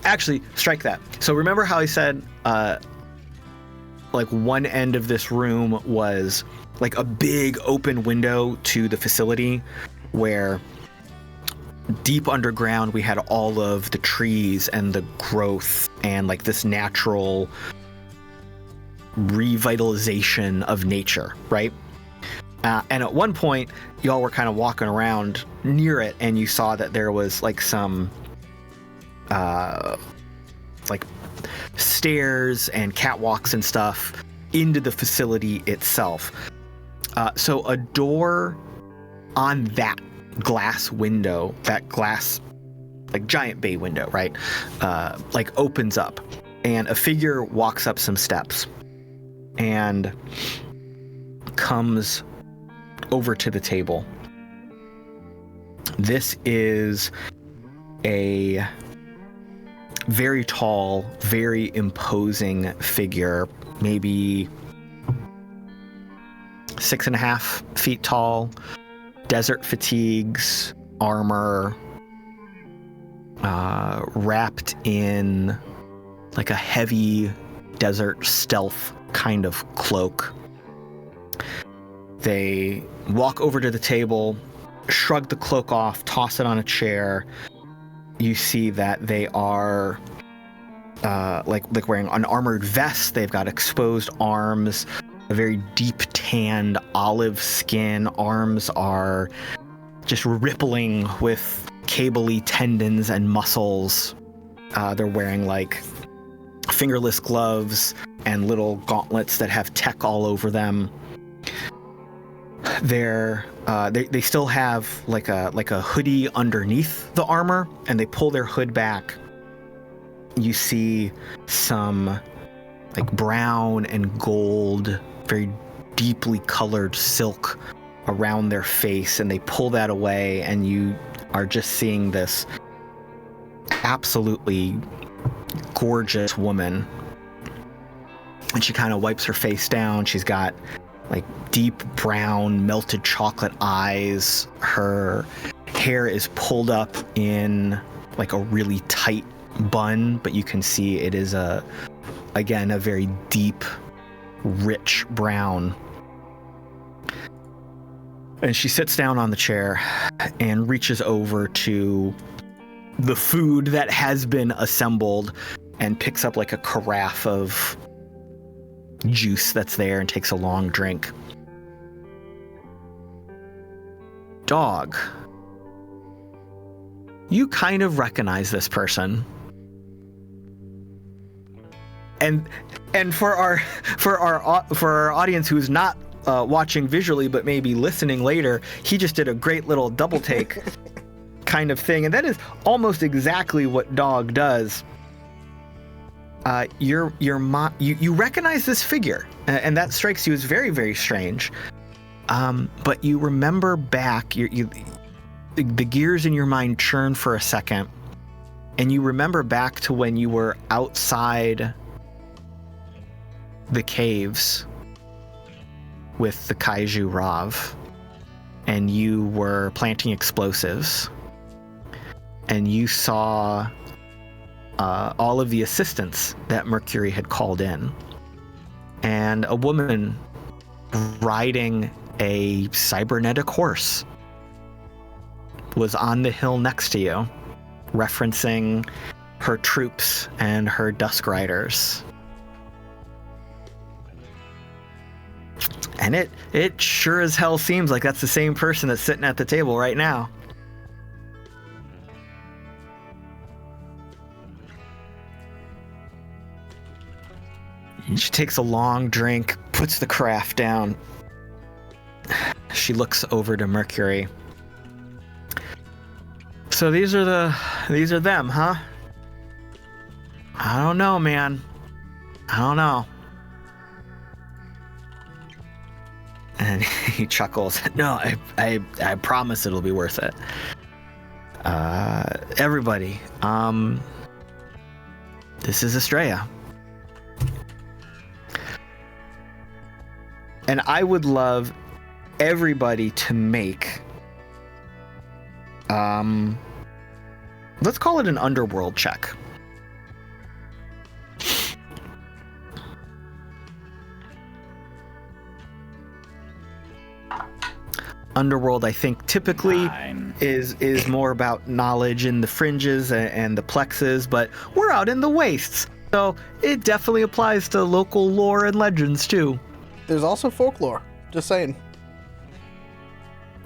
Actually, strike that. So remember how I said like one end of this room was like a big open window to the facility, where deep underground we had all of the trees and the growth and like this natural revitalization of nature, right? And at one point, y'all were kind of walking around near it, and you saw that there was like some like stairs and catwalks and stuff into the facility itself. So a door on that glass window, that glass like giant bay window, right? Like opens up, and a figure walks up some steps and comes over to the table. This is a very tall, very imposing figure, maybe 6.5 feet tall, desert fatigues, armor, wrapped in like a heavy desert stealth kind of cloak. They walk over to the table, shrug the cloak off, toss it on a chair. You see that they are like wearing an armored vest. They've got exposed arms, a very deep tanned olive skin. Arms are just rippling with cabley tendons and muscles. They're wearing like fingerless gloves and little gauntlets that have tech all over them. They still have like a hoodie underneath the armor, and they pull their hood back. You see some like brown and gold, very deeply colored silk around their face, and they pull that away, and you are just seeing this absolutely gorgeous woman. And she kind of wipes her face down. She's got like deep brown melted chocolate eyes. Her hair is pulled up in like a really tight bun, but you can see it is a very deep, rich brown. And she sits down on the chair, and reaches over to the food that has been assembled and picks up like a carafe of juice that's there and takes a long drink. Dog, you kind of recognize this person. And for our audience who's not watching visually but maybe listening later, he just did a great little double take kind of thing, and that is almost exactly what Dog does. You recognize this figure, and that strikes you as very, very strange. But you remember back, the gears in your mind churn for a second, and you remember back to when you were outside the caves with the Kaiju Rav, and you were planting explosives, and you saw all of the assistants that Mercury had called in, and a woman riding a cybernetic horse was on the hill next to you, referencing her troops and her Dusk Riders. And it sure as hell seems like that's the same person that's sitting at the table right now. She takes a long drink, puts the carafe down. She looks over to Mercury. So these are them, huh? I don't know, man. I don't know. And he chuckles. No, I promise it'll be worth it. Everybody, this is Estrella. And I would love everybody to make, let's call it an underworld check. Underworld, I think, typically is more about knowledge in the fringes and the plexes, but we're out in the wastes, so it definitely applies to local lore and legends too. There's also folklore. Just saying.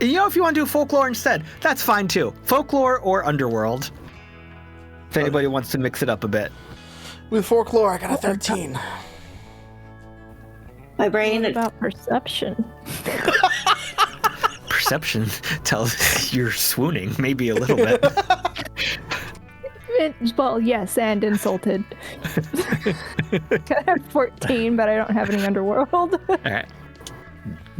You know, if you want to do folklore instead, that's fine too. Folklore or underworld. If anybody wants to mix it up a bit. With folklore, I got a 13. My brain. What about perception? Perception tells you're swooning, maybe a little bit. Well, yes, and insulted. I have 14, but I don't have any underworld. All right.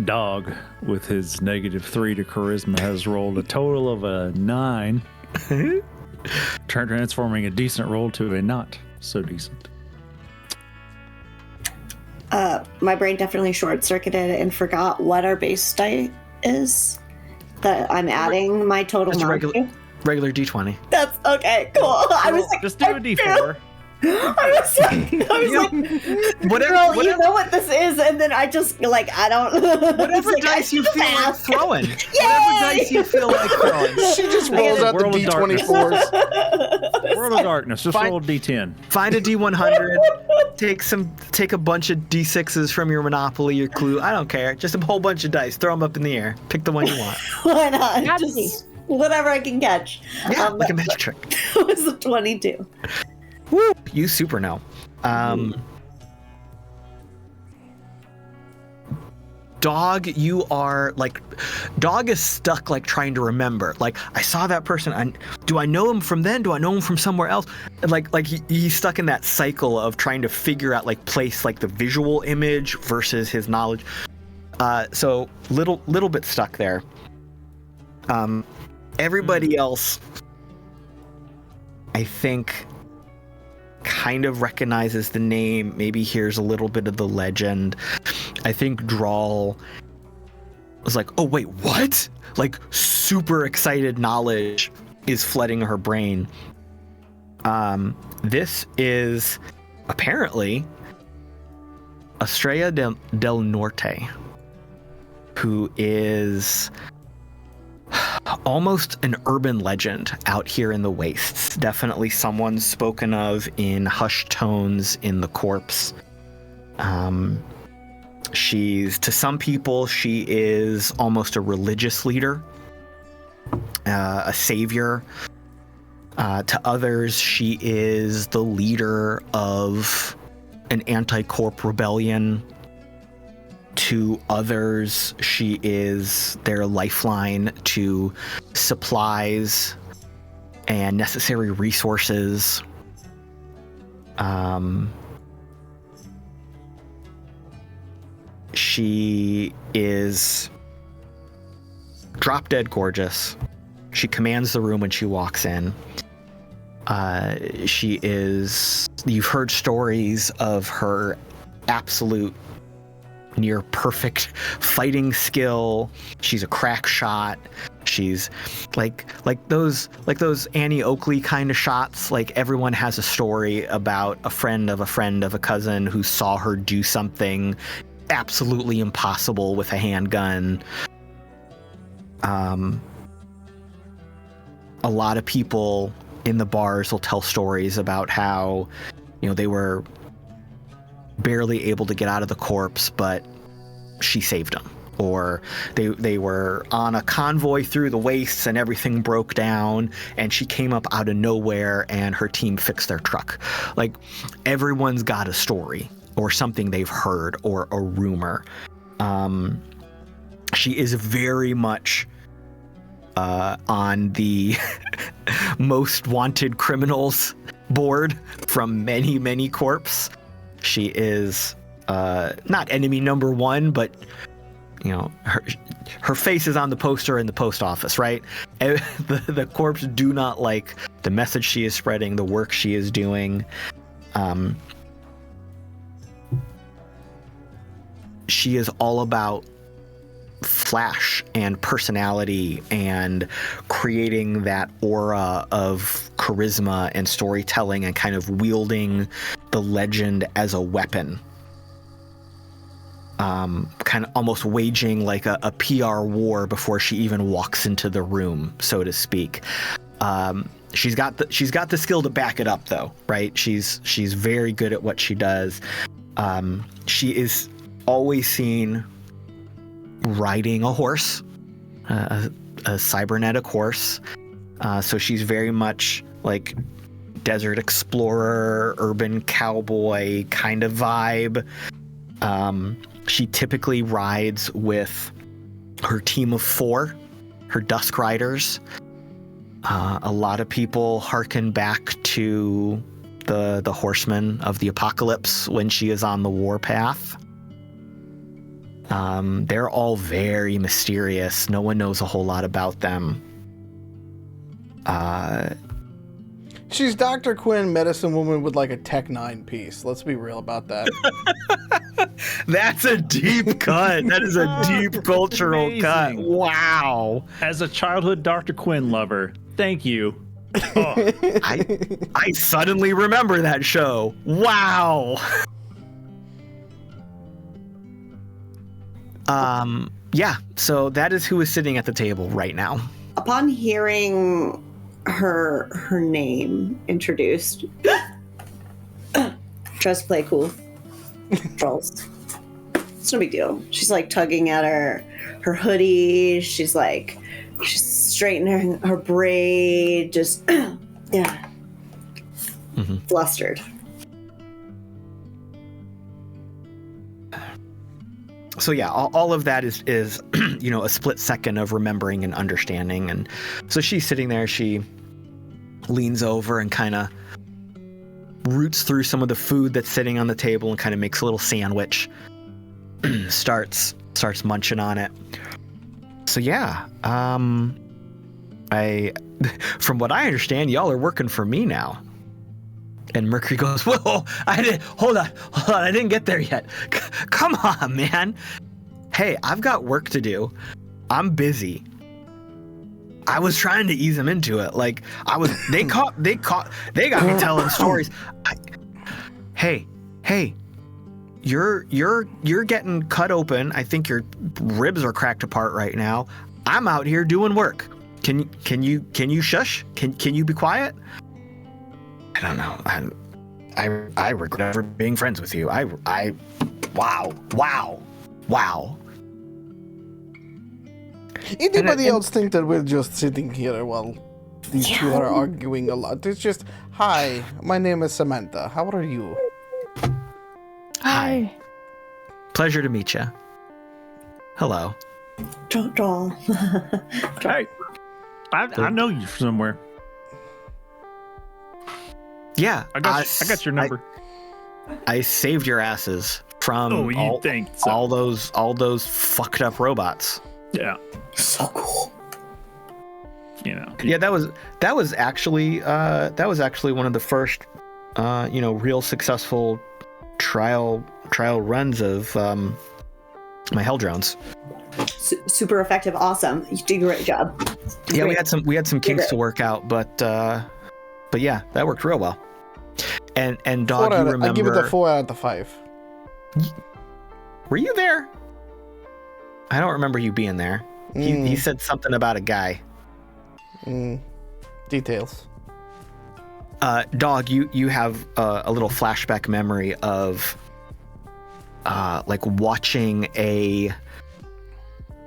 Dog, with his -3 to charisma, has rolled a total of a 9, transforming a decent roll to a not so decent. My brain definitely short-circuited and forgot what our base die is that I'm adding my total Just a mark to. regular D20. That's okay, cool. I was like, Just do a D4. I was like, Whatever, girl, you know what this is, and then I just like I don't. Whatever like, dice you feel like throwing. Yay! Whatever dice you feel like throwing. She just rolls out the World of D24s. World of Darkness, just roll a D10. Find a D100. Take a bunch of D6s from your Monopoly, your Clue. I don't care. Just a whole bunch of dice. Throw them up in the air. Pick the one you want. Why not? Gotta Just whatever I can catch. Yeah, like a magic trick. It was a 22. Woo! You super know. Dog, you are like, Dog is stuck like trying to remember. Like, I saw that person. Do I know him from then? Do I know him from somewhere else? Like he's stuck in that cycle of trying to figure out like place like the visual image versus his knowledge. So little bit stuck there. Everybody else, I think, kind of recognizes the name, maybe hears a little bit of the legend. I think Drall was like, oh wait, what? Like super excited knowledge is flooding her brain. This is apparently Estrella del Norte, who is almost an urban legend out here in the wastes. Definitely someone spoken of in hushed tones in the corpse. To some people, she is almost a religious leader, a savior. To others, she is the leader of an anti-corp rebellion. To others, she is their lifeline to supplies and necessary resources. She is drop dead gorgeous. She commands the room when she walks in. You've heard stories of her absolute near perfect fighting skill. She's a crack shot. She's like those Annie Oakley kind of shots. Like, everyone has a story about a friend of a cousin who saw her do something absolutely impossible with a handgun. A lot of people in the bars will tell stories about how, they were barely able to get out of the corpse, but she saved them. Or they were on a convoy through the wastes and everything broke down and she came up out of nowhere and her team fixed their truck. Like, everyone's got a story or something they've heard or a rumor. She is very much on the most wanted criminals board from many, many corps. She is not enemy number one, but her face is on the poster in the post office, right? The corps do not like the message she is spreading, the work she is doing. She is all about flash and personality and creating that aura of charisma and storytelling and kind of wielding the legend as a weapon. Kind of almost waging like a PR war before she even walks into the room, so to speak. She's got the skill to back it up, though, right? She's very good at what she does. She is always seen riding a horse, a cybernetic horse. So she's very much like desert explorer, urban cowboy kind of vibe. She typically rides with her team of 4, her Dusk Riders. A lot of people hearken back to the Horsemen of the Apocalypse when she is on the warpath. They're all very mysterious. No one knows a whole lot about them. She's Dr. Quinn, medicine woman with like a Tech 9 piece. Let's be real about that. That's a deep cut. That is a deep cultural cut. Wow. As a childhood Dr. Quinn lover, thank you. Oh. I suddenly remember that show. Wow. Yeah, so that is who is sitting at the table right now. Upon hearing her name introduced, tries to play cool. Trolls. It's no big deal. She's like tugging at her hoodie. She's straightening her braid. Just yeah, flustered. So yeah, all of that is a split second of remembering and understanding. And so she's sitting there, she leans over and kind of roots through some of the food that's sitting on the table and kind of makes a little sandwich. starts munching on it. So yeah, from what I understand, y'all are working for me now. And Mercury goes, whoa, hold on, I didn't get there yet. Come on, man. Hey, I've got work to do. I'm busy. I was trying to ease them into it. Like, they got me telling stories. Hey, you're getting cut open. I think your ribs are cracked apart right now. I'm out here doing work. Can you shush? Can you be quiet? I don't know. I regret ever being friends with you. Wow. Anybody else think that we're just sitting here while these two are arguing a lot? It's just, hi, my name is Samantha. How are you? Hi. Pleasure to meet you. Hello. Drall. Hey, I know you somewhere. Yeah, I got your number. I saved your asses from all those fucked up robots. Yeah. So cool. You know. Yeah, that was actually one of the first real successful trial runs of my Hell drones. Super effective. Awesome. You did a great job. Yeah, we had some kinks to work out, but yeah, that worked real well. And Dog, you remember? I give it a 4 out of 5. Were you there? I don't remember you being there. He said something about a guy. Details. Dog, you have a little flashback memory of like watching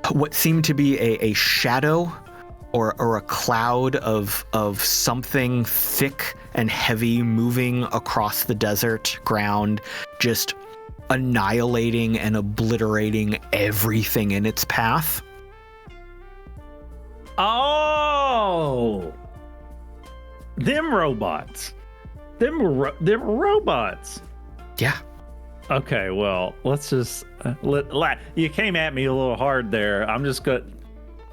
what seemed to be a shadow or a cloud of something thick and heavy moving across the desert ground, just annihilating and obliterating everything in its path. Oh, them robots. Them robots. Yeah. Okay, well, let's just you came at me a little hard there. I'm just gonna.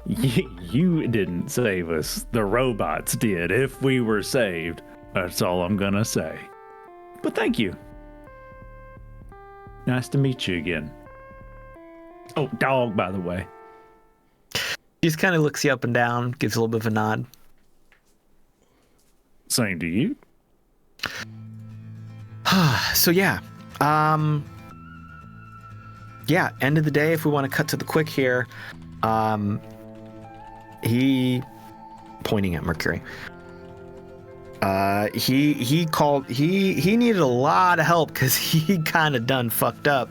You didn't save us. The robots did. If we were saved, that's all I'm gonna say. But thank you. Nice to meet you again. Oh, Dog, by the way. He just kind of looks you up and down, gives a little bit of a nod. Same to you. So yeah. Yeah, end of the day, if we want to cut to the quick here, he pointing at Mercury. He needed a lot of help because he kind of done fucked up.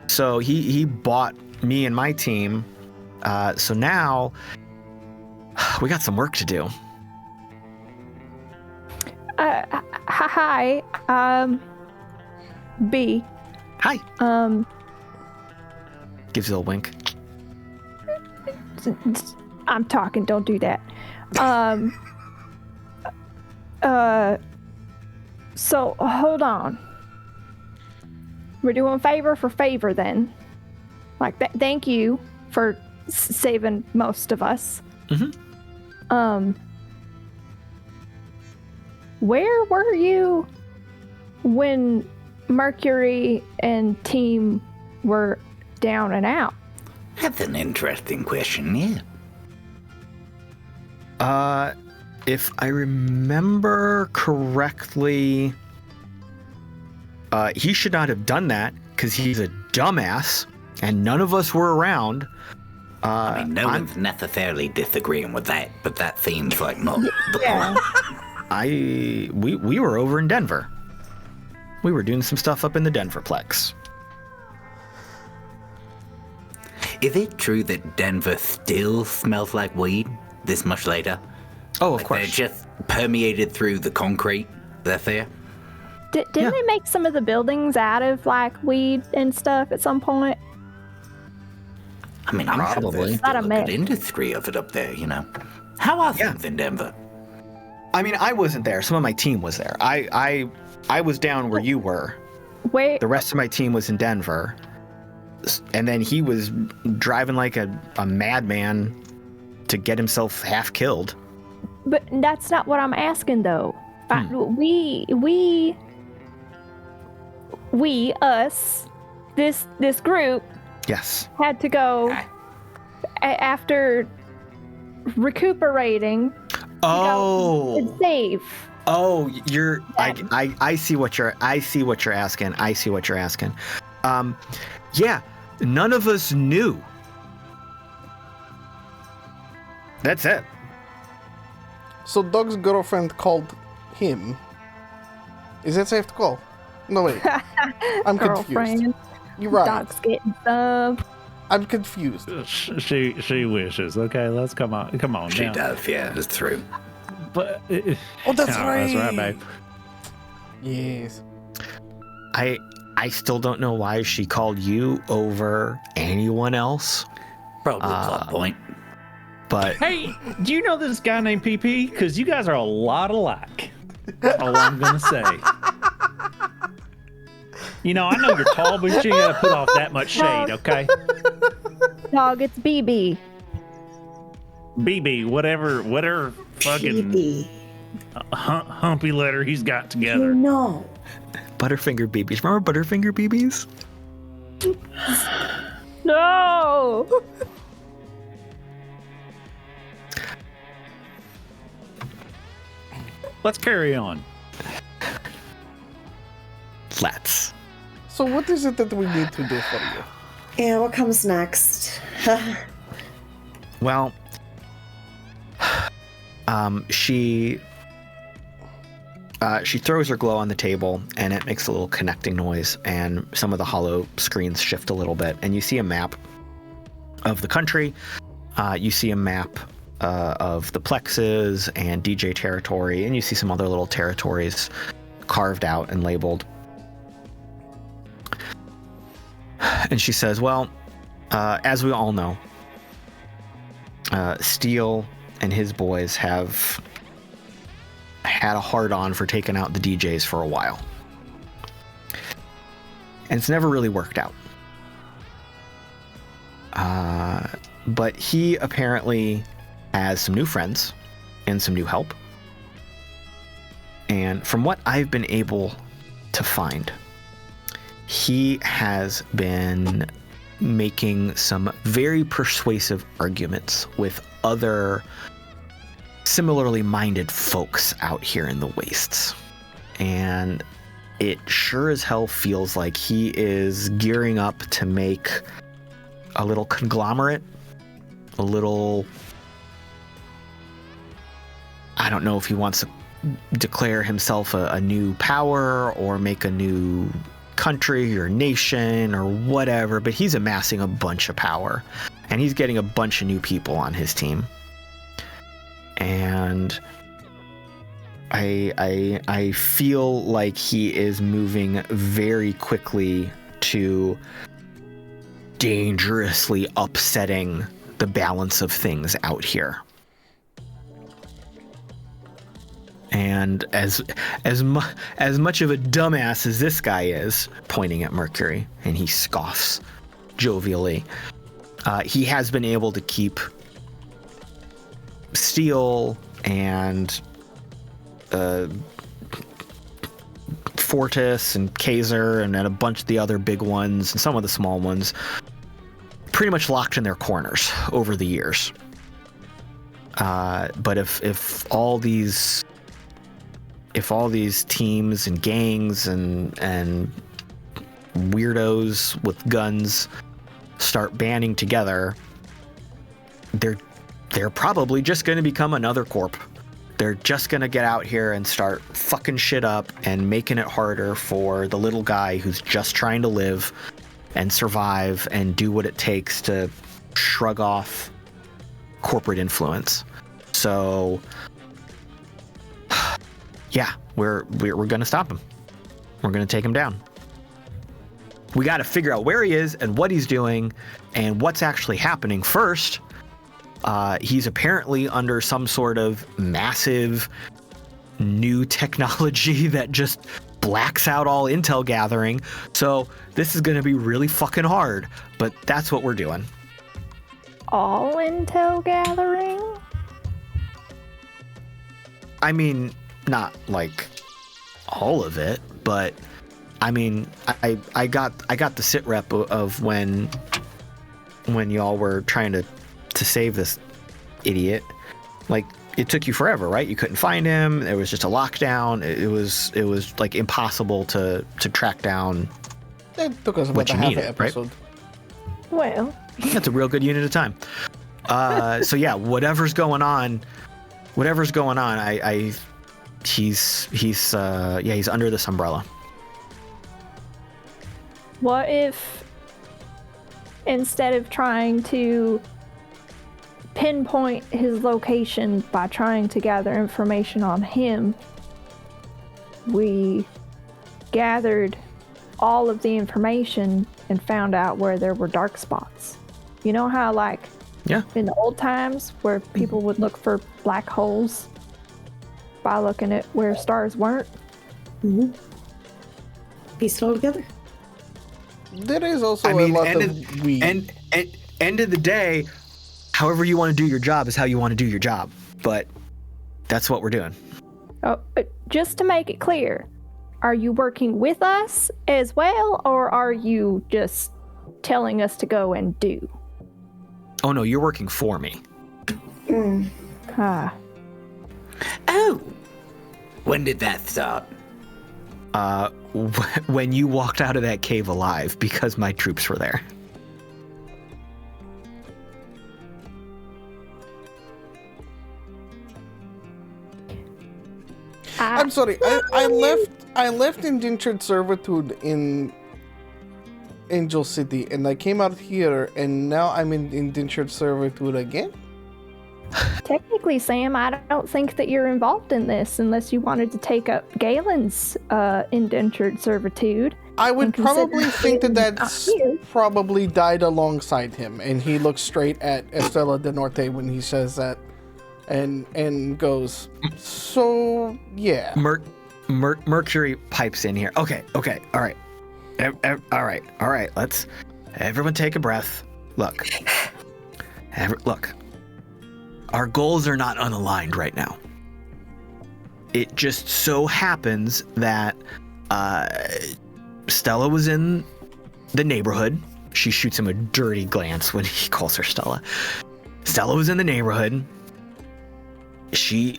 So he bought me and my team. So now we got some work to do. Hi. B. Hi. Gives you a wink. I'm talking, don't do that. So hold on. We're doing favor for favor then. Like, thank you for saving most of us. Mm-hmm. Where were you when Mercury and team were down and out? That's an interesting question, yeah. If I remember correctly, he should not have done that because he's a dumbass and none of us were around. I mean, no one's necessarily disagreeing with that, but that seems like not the point. We were over in Denver. We were doing some stuff up in the Denverplex. Is it true that Denver still smells like weed this much later? Oh, of course. They're just permeated through the concrete that's there? Didn't they make some of the buildings out of like weed and stuff at some point? I mean, I'm sure there's Not still a a good industry of it up there, you know. How are things in Denver? I mean, I wasn't there. Some of my team was there. I was down where you were. Where? The rest of my team was in Denver. And then he was driving like a madman to get himself half killed. But that's not what I'm asking, though. Us, this group, Yes. had to go after recuperating. Oh. And save. Oh, you're. I see what you're asking. I see what you're asking. Yeah. None of us knew. That's it. So Doug's girlfriend called him. Is that safe to call? No, wait. I'm confused. Girlfriend. You're right. Doc's getting some. I'm confused. She wishes. Okay, let's come on. She now. does, yeah, it's true. But Oh, that's right. That's right, babe. Yes. I still don't know why she called you over anyone else. Probably plot point. But Hey, do you know this guy named PP? Because you guys are a lot alike. All I'm gonna say. You know, I know you're tall, but you ain't gotta put off that much shade, okay? Dog, it's BB. BB, whatever fucking Phoebe, humpy letter he's got you together. know. Butterfinger BBs. Remember Butterfinger BBs? No! Let's carry on. Let's. So what is it that we need to do for you? Yeah, what comes next? Well, she throws her glow on the table, and it makes a little connecting noise, and some of the hollow screens shift a little bit, and you see a map of the country. You see a map of the plexes and DJ territory, and you see some other little territories carved out and labeled. And she says, well, as we all know, Steele and his boys have had a hard-on for taking out the DJs for a while. And it's never really worked out. But he apparently has some new friends and some new help. And from what I've been able to find, he has been making some very persuasive arguments with other similarly minded folks out here in the wastes. And it sure as hell feels like he is gearing up to make a little conglomerate, a little... I don't know if he wants to declare himself a new power or make a new country or nation or whatever, but he's amassing a bunch of power and he's getting a bunch of new people on his team. And I feel like he is moving very quickly to dangerously upsetting the balance of things out here. And as much of a dumbass as this guy is, pointing at Mercury, and he scoffs jovially, he has been able to keep Steele and Fortis and Kaiser and a bunch of the other big ones and some of the small ones pretty much locked in their corners over the years. But if all these teams and gangs and weirdos with guns start banding together, they're probably just going to become another corp. They're just going to get out here and start fucking shit up and making it harder for the little guy who's just trying to live and survive and do what it takes to shrug off corporate influence. So yeah, we're going to stop him. We're going to take him down. We got to figure out where he is and what he's doing and what's actually happening first. He's apparently under some sort of massive new technology that just blacks out all intel gathering. So this is going to be really fucking hard, but that's what we're doing. All intel gathering? I mean, not like all of it, but I mean, I got the sit rep of when y'all were trying to save this idiot. Like, it took you forever, right? You couldn't find him. There was just a lockdown. It was like impossible to track down. It took us what about you a half needed, an episode. Well, That's a real good unit of time. So yeah, whatever's going on, whatever's going on, he's under this umbrella. What if instead of trying to pinpoint his location by trying to gather information on him, we gathered all of the information and found out where there were dark spots? You know how, like, in the old times where people would look for black holes by looking at where stars weren't? Mm-hmm. Piece it all together. There is also a lot of weed. End of the day, however you want to do your job is how you want to do your job. But that's what we're doing. Oh, just to make it clear, are you working with us as well, or are you just telling us to go and do? Oh no, you're working for me. Ah. Oh, when did that start? When you walked out of that cave alive, because my troops were there. I'm sorry. I left indentured servitude in Angel City, and I came out here, and now I'm in indentured servitude again? Technically, Sam, I don't think that you're involved in this unless you wanted to take up Galen's indentured servitude. I would probably think that that's here. probably died alongside him, and he looks straight at Estella de Norte when he says that, and goes, so, yeah. Mercury pipes in here. Okay, all right. All right, let's everyone take a breath. Look. Our goals are not unaligned right now. It just so happens that Stella was in the neighborhood. She shoots him a dirty glance when he calls her Stella. Stella was in the neighborhood. She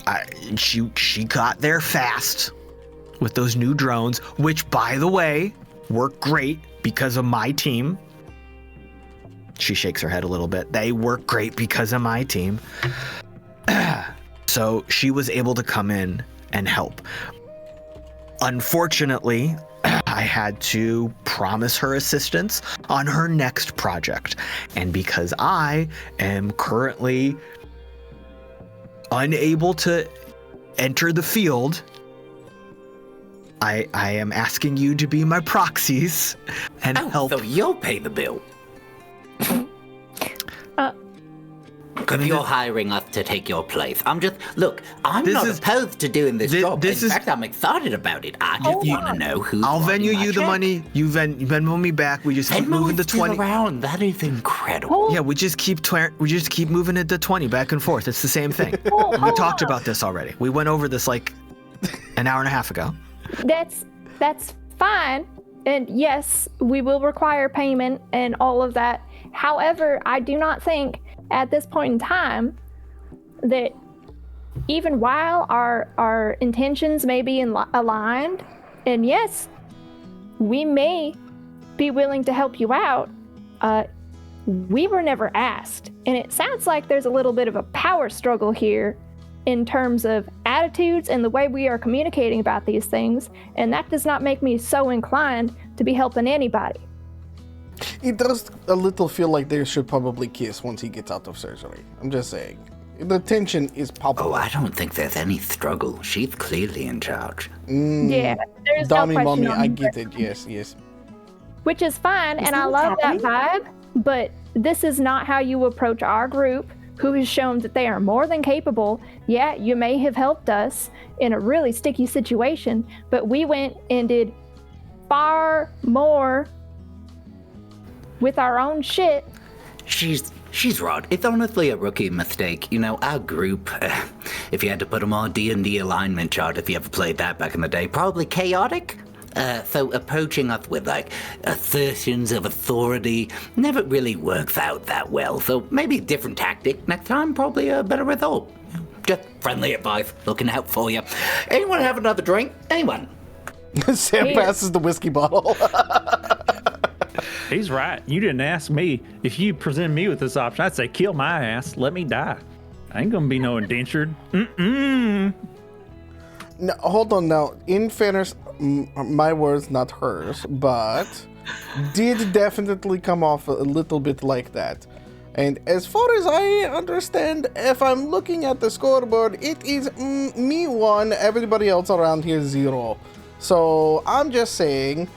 got there fast with those new drones, which, by the way, work great because of my team. She shakes her head a little bit. They work great because of my team. So she was able to come in and help. Unfortunately, I had to promise her assistance on her next project. And because I am currently unable to enter the field, I am asking you to be my proxies and help. So you'll pay the bill. If you're hiring us to take your place, I'm not opposed to doing this job. In fact, I'm excited about it. I just want to know who's I'll writing Venmo my you the check. money. You Venmo me back. We just keep moving the 20. Around. That is incredible. Yeah, we just keep moving it to 20 back and forth. It's the same thing. We talked about this already. We went over this like an hour and a half ago. That's fine. And yes, we will require payment and all of that. However, I do not think at this point in time that even while our intentions may be aligned, and yes, we may be willing to help you out, we were never asked. And it sounds like there's a little bit of a power struggle here in terms of attitudes and the way we are communicating about these things, and that does not make me so inclined to be helping anybody. It does a little feel like they should probably kiss once he gets out of surgery. I'm just saying. The tension is palpable. Oh, I don't think there's any struggle. She's clearly in charge. Yeah, there's Dummy no question mommy, on I that. get it. Yes. Which is fine, and I that love what's that vibe, but this is not how you approach our group, who has shown that they are more than capable. Yeah, you may have helped us in a really sticky situation, but we went and did far more with our own shit. She's right. It's honestly a rookie mistake. You know, our group, if you had to put them on D&D alignment chart, if you ever played that back in the day, probably chaotic. So approaching us with, like, assertions of authority never really works out that well. So maybe a different tactic next time, probably a better result. Just friendly advice, looking out for you. Anyone have another drink? Anyone? Sam passes the whiskey bottle. He's right. You didn't ask me. If you present me with this option, I'd say kill my ass. Let me die. I ain't gonna be no indentured. Mm-mm. No, hold on now. In fairness, my words, not hers, but did definitely come off a little bit like that. And as far as I understand, if I'm looking at the scoreboard, it is me 1, everybody else around here 0. So I'm just saying,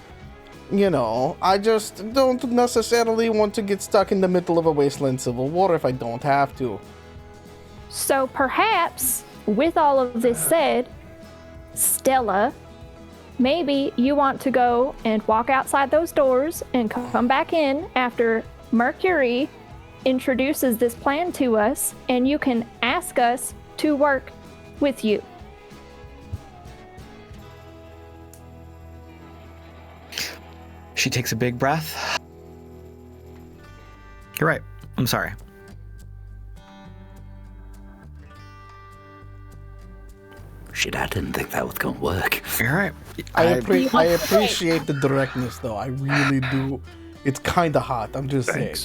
you know, I just don't necessarily want to get stuck in the middle of a wasteland civil war if I don't have to. So perhaps, with all of this said, Stella, maybe you want to go and walk outside those doors and come back in after Mercury introduces this plan to us, and you can ask us to work with you. She takes a big breath. You're right. I'm sorry. Shit, I didn't think that was gonna work. You're right. I appreciate the directness, though. I really do. It's kind of hot. I'm just saying.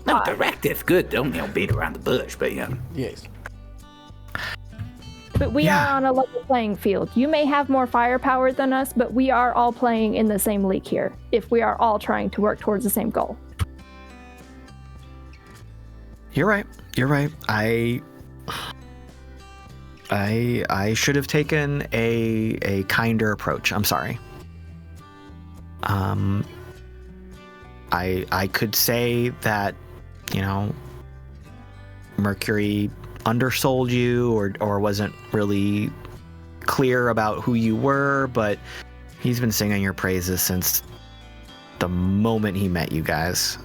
No, direct is good. Don't beat around the bush, but Yes. But we are on a level playing field. You may have more firepower than us, but we are all playing in the same league here, if we are all trying to work towards the same goal. You're right. You're right. I should have taken a kinder approach. I'm sorry. I could say that, you know, Mercury undersold you or wasn't really clear about who you were, but he's been singing your praises since the moment he met you guys.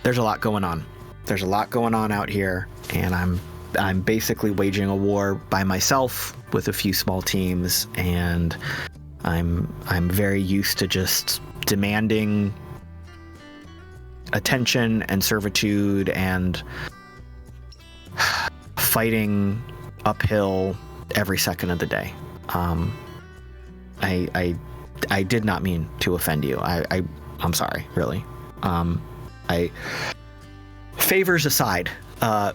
There's a lot going on. There's a lot going on out here, and I'm basically waging a war by myself with a few small teams, and I'm very used to just demanding attention and servitude and fighting uphill every second of the day. I did not mean to offend you. I'm sorry, really. Favors aside,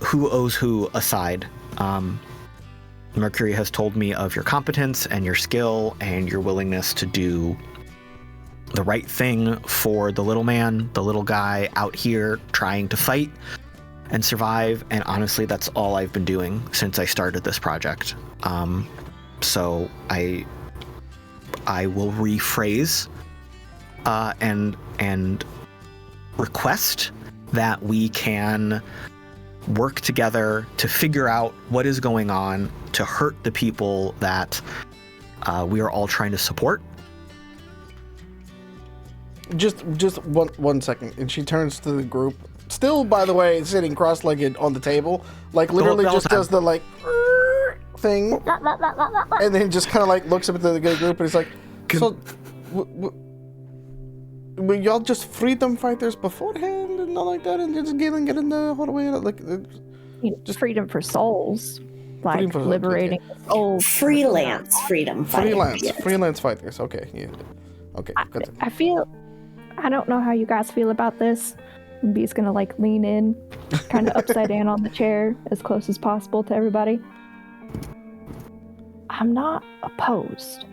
who owes who aside, Mercury has told me of your competence and your skill and your willingness to do the right thing for the little man, the little guy out here trying to fight and survive. And honestly, that's all I've been doing since I started this project. So I will rephrase and request that we can work together to figure out what is going on to hurt the people that we are all trying to support. Just one second, and she turns to the group. Still, by the way, sitting cross-legged on the table, like literally just does the like thing, and then just kind of like looks up at the group and is like, "So, were y'all just freedom fighters beforehand and all like that, and just get in the whole way like just freedom for souls, like Freedom for souls, liberating souls. Freelance freedom fighters. Freelance fighters. Okay, yeah, okay. I don't know how you guys feel about this. And B's gonna like lean in, kind of upside down on the chair, as close as possible to everybody. I'm not opposed.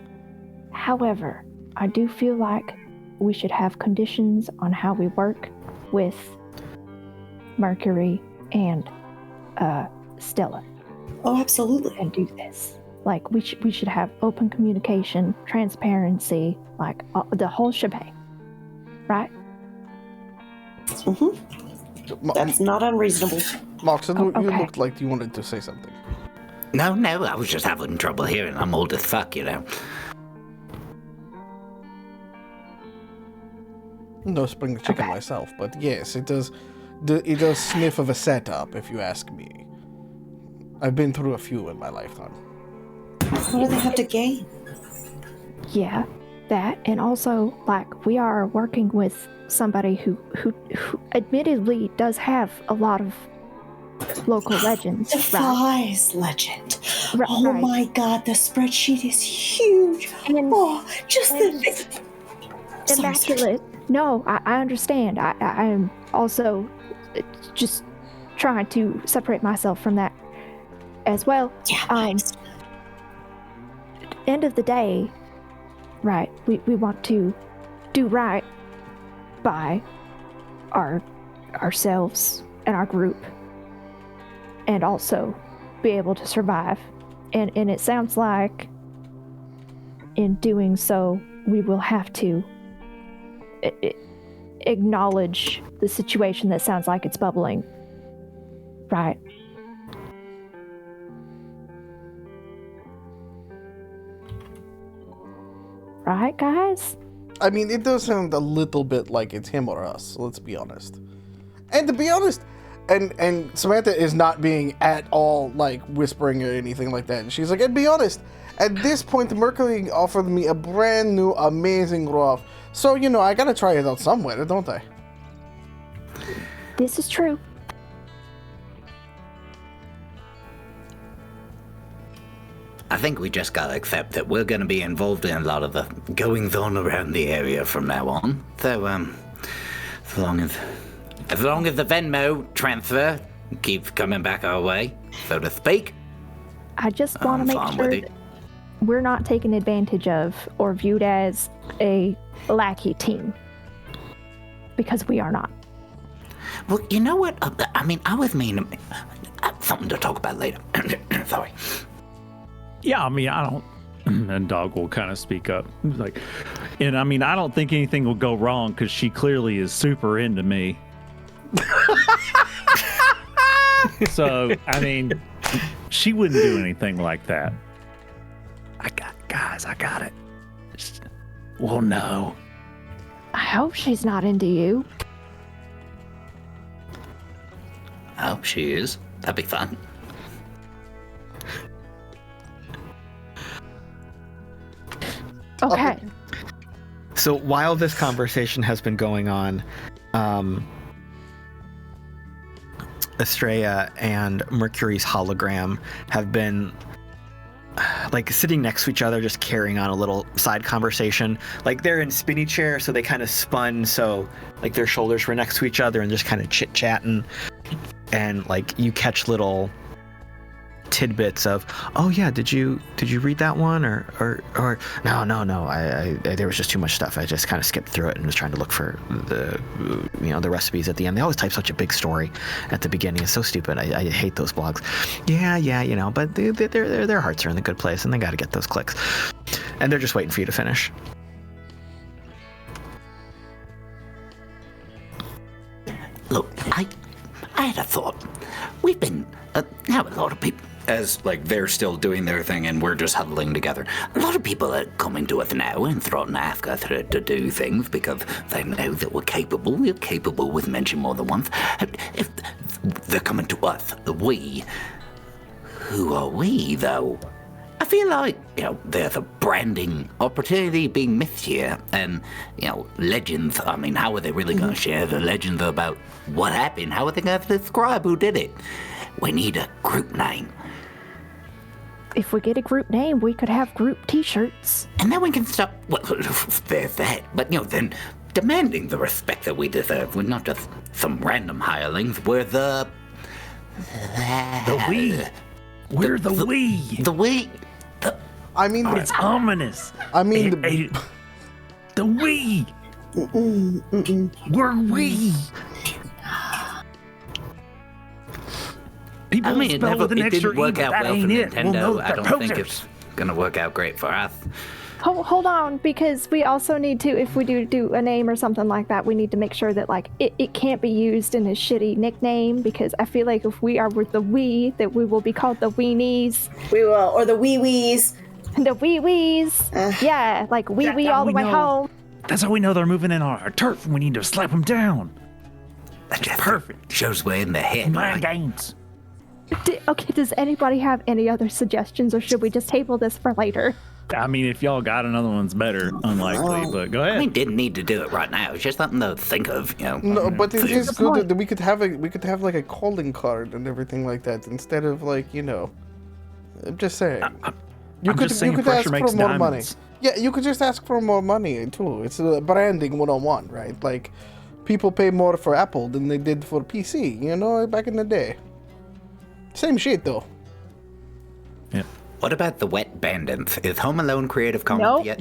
However, I do feel like we should have conditions on how we work with Mercury and Stella. Oh, absolutely. And do this. Like we should have open communication, transparency, like the whole shebang. Right? Mm-hmm. That's not unreasonable. Moxon, okay. You looked like you wanted to say something. No, I was just having trouble hearing. I'm old as fuck, you know. No spring chicken myself, but yes, it does sniff of a setup, if you ask me. I've been through a few in my lifetime. What do they have to gain? Yeah, that, and also, like, we are working with somebody who admittedly does have a lot of local legends. Defies legend. Right. Oh my god, the spreadsheet is huge. And- just the... Immaculate No, I understand. I'm also just trying to separate myself from that as well. Yeah, End of the day, right, we want to do right by ourselves and our group, and also be able to survive. And it sounds like in doing so, we will have to acknowledge the situation that sounds like it's bubbling. Right. Right, guys? I mean, it does sound a little bit like it's him or us, let's be honest. And to be honest, and Samantha is not being at all, like, whispering or anything like that. And she's like, and be honest, at this point, Mercury offered me a brand new, amazing raft. So, you know, I gotta try it out somewhere, don't I? This is true. I think we just gotta accept that we're gonna be involved in a lot of the goings on around the area from now on. So, as long as the Venmo transfer keeps coming back our way, so to speak. I just want to make fine sure with it. that we're not taken advantage of or viewed as a lackey team. Because we are not. Well, you know what? I mean, I was meaning something to talk about later. Sorry. Yeah, I mean, I don't. And Dog will kind of speak up. He's like, and I mean, I don't think anything will go wrong because she clearly is super into me. So, I mean, she wouldn't do anything like that. I got it. Well, no. I hope she's not into you. I hope she is. That'd be fun. Okay. So while this conversation has been going on, Estrella and Mercury's hologram have been like sitting next to each other, just carrying on a little side conversation. Like they're in spinny chairs, so they kind of spun, so like their shoulders were next to each other and just kind of chit-chatting. And like you catch little tidbits of, oh yeah, did you read that one or no, I there was just too much stuff. I just kind of skipped through it and was trying to look for the recipes at the end. They always type such a big story at the beginning. It's so stupid. I hate those blogs. Yeah, but their hearts are in the good place and they got to get those clicks, and they're just waiting for you to finish. Look, I had a thought. We've been now a lot of people, as like they're still doing their thing and we're just huddling together. A lot of people are coming to us now and throwing ask us to do things because they know that we're capable. We're capable with mention more than once. If they're coming to us, we. Who are we, though? I feel like, there's a branding opportunity being missed here. And, legends, I mean, how are they really going to share the legends about what happened? How are they going to describe who did it? We need a group name. If we get a group name, we could have group t-shirts. And then we can stop, well, there's that. But, then demanding the respect that we deserve. We're not just some random hirelings. We're the we. We're the we. The we. I mean, It's ominous. I mean, The we. We're we. People spell with an it extra didn't work E, but out that well for ain't it. Nintendo. We'll know I they're don't think posers. it's gonna work out great for us. Hold on, because we also need to, if we do a name or something like that, we need to make sure that like it can't be used in a shitty nickname, because I feel like if we are with the we, that we will be called the weenies. We will, or the wee-wees. The wee-wees. Yeah, like wee-wee That's how all the we way know. home. That's how we know they're moving in on our turf. We need to slap them down. That's just Perfect. shows we're in the head. Mind Right? games. Okay, does anybody have any other suggestions, or should we just table this for later? I mean, if y'all got another one's better, unlikely, but go ahead. I mean, didn't need to do it right now. It's just something to think of, no, but it is Good good point. that we could have like a calling card and everything like that instead of like, I'm just saying. I'm just saying pressure makes more money. diamonds. Yeah, you could just ask for more money too. It's a branding 101, right? Like, people pay more for Apple than they did for PC, you know, back in the day. Same shit though. Yeah. What about the wet bandits? Is Home Alone Creative Commons Nope. yet?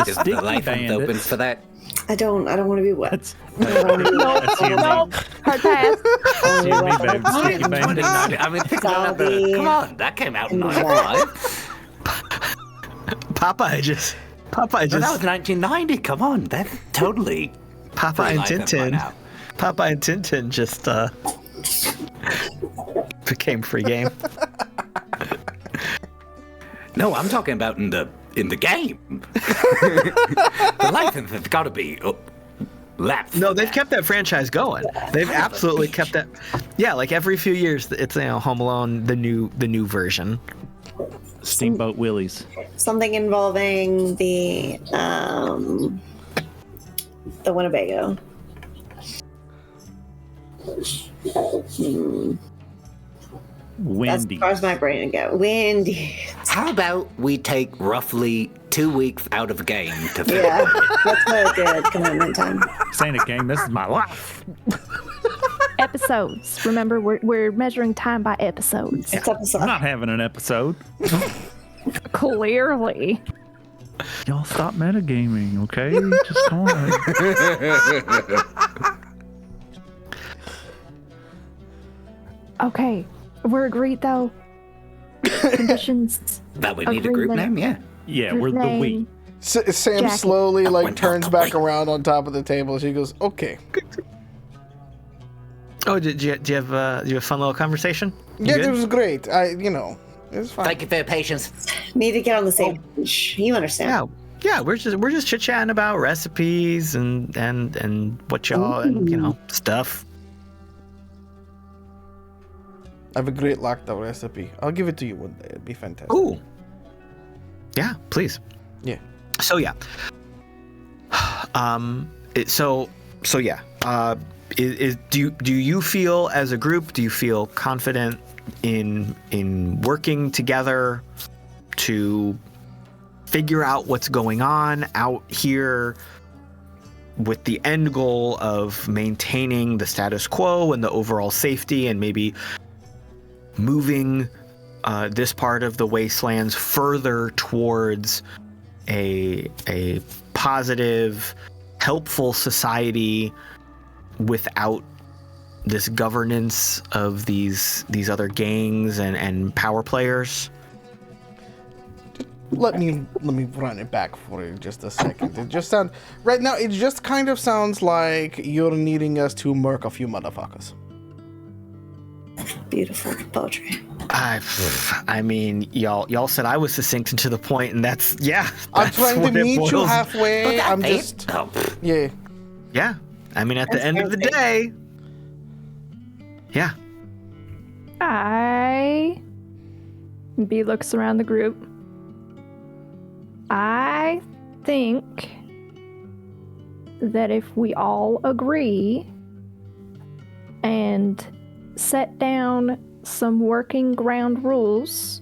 Is the Sticky license bandits. open for that? I don't want to be wet. That's Nope. Hard pass. you and me, babe. Sticky bandits. 29. I mean, think about the. Sorry. Come on, that came out in And 95. Popeye just. Popeye No, that was just. 1990. Come on, that's totally. Popeye and license by Tintin. now. Popeye and Tintin just became free game. No, I'm talking about in the game. The license has got to be lapsed. No, they've kept that franchise going. They've absolutely kept that. Yeah, like every few years, it's Home Alone, the new version. Steamboat Willies. Something involving the Winnebago. That's as Wendy. far as my brain can go. Wendy. How about we take roughly 2 weeks out of the game to figure Yeah, it? that's a good commitment time. This ain't a game. This is my life. Episodes. Remember, we're measuring time by episodes. It's episode. I'm not having an episode. Clearly. Y'all stop metagaming, okay? Just come on. Okay, we're agreed though. Conditions. That we need a group Agreement. name, yeah. Yeah, we're the we. Sam Jackie. slowly like went turns out the back way. around on top of the table. She goes, "Okay, Oh, do you have a fun little conversation? You yeah, good? it was great. It's fine." Thank you for your patience. Need to get on the same page. You understand? Yeah, we're just chit chatting about recipes and what y'all and stuff. I have a great locked-out recipe. I'll give it to you one day. It'd be fantastic. Ooh. Yeah, please. Yeah. So yeah. Do you feel as a group? Do you feel confident in working together to figure out what's going on out here, with the end goal of maintaining the status quo and the overall safety, and maybe moving this part of the wastelands further towards a positive, helpful society without this governance of these other gangs and power players? Let me run it back for you just a second. It just sounds right now. It just kind of sounds like you're needing us to murk a few motherfuckers. Beautiful poetry. I mean, y'all said I was succinct and to the point, and that's I'm trying to what it meet you boils- halfway. I'm just Oh, yeah. Yeah, I mean, at the That's end of the perfect. day, yeah. B looks around the group. I think that if we all agree and set down some working ground rules,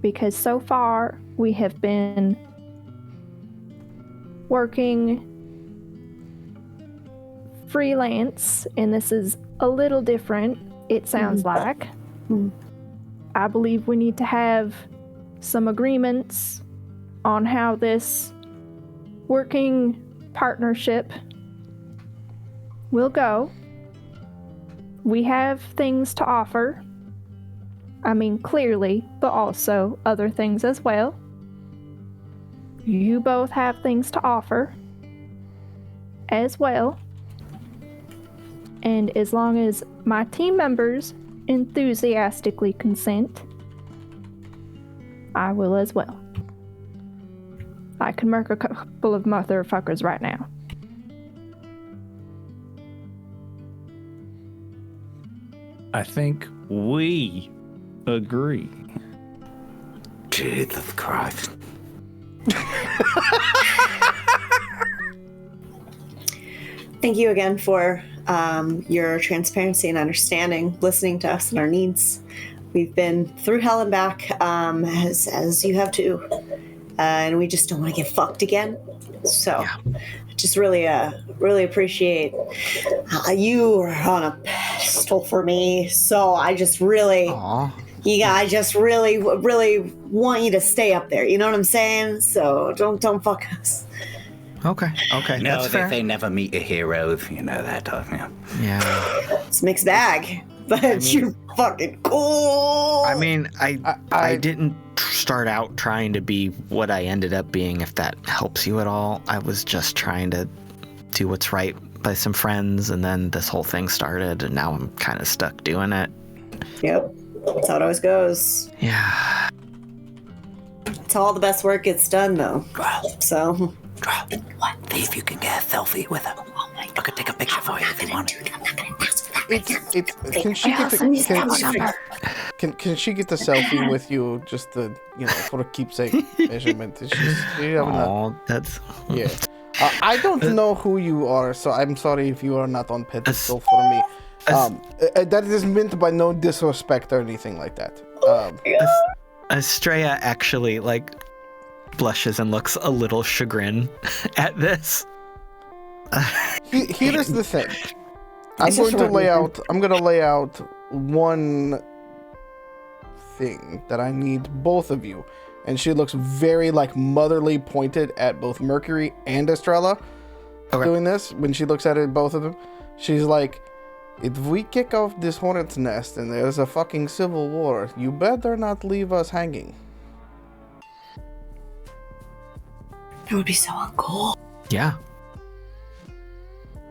because so far we have been working freelance, and this is a little different, it sounds like. I believe we need to have some agreements on how this working partnership will go. We have things to offer. I mean, clearly, but also other things as well. You both have things to offer as well. And as long as my team members enthusiastically consent, I will as well. I can murk a couple of motherfuckers right now. I think we agree. Jesus Christ. Thank you again for your transparency and understanding, listening to us and our needs. We've been through hell and back, as you have too, and we just don't want to get fucked again. So, just really appreciate you are on a pedestal for me. So I just really, I just really want you to stay up there. You know what I'm saying? So don't fuck us. Okay. No, That's fair. they never meet a hero, if you know that type. Yeah. It's a mixed bag, but you're fucking cool. I mean, I didn't start out trying to be what I ended up being, if that helps you at all. I was just trying to do what's right by some friends, and then this whole thing started, and now I'm kind of stuck doing it. Yep. That's how it always goes. Yeah. That's how all the best work gets done, though. So. Drall, see if you can get a selfie with her. I could take a picture for you if you want. Can she get the selfie with you? Just the for a keepsake measurement. It's just that's yeah. I don't know who you are, so I'm sorry if you are not on pedestal for me. That is meant by no disrespect or anything like that. Estrella actually blushes and looks a little chagrined at this. Here's the thing. I'm going to lay out one thing that I need both of you. And she looks very motherly pointed at both Mercury and Estrella doing this. When she looks at it, both of them, she's like, if we kick off this hornet's nest and there's a fucking civil war, you better not leave us hanging. That would be so uncool. Yeah.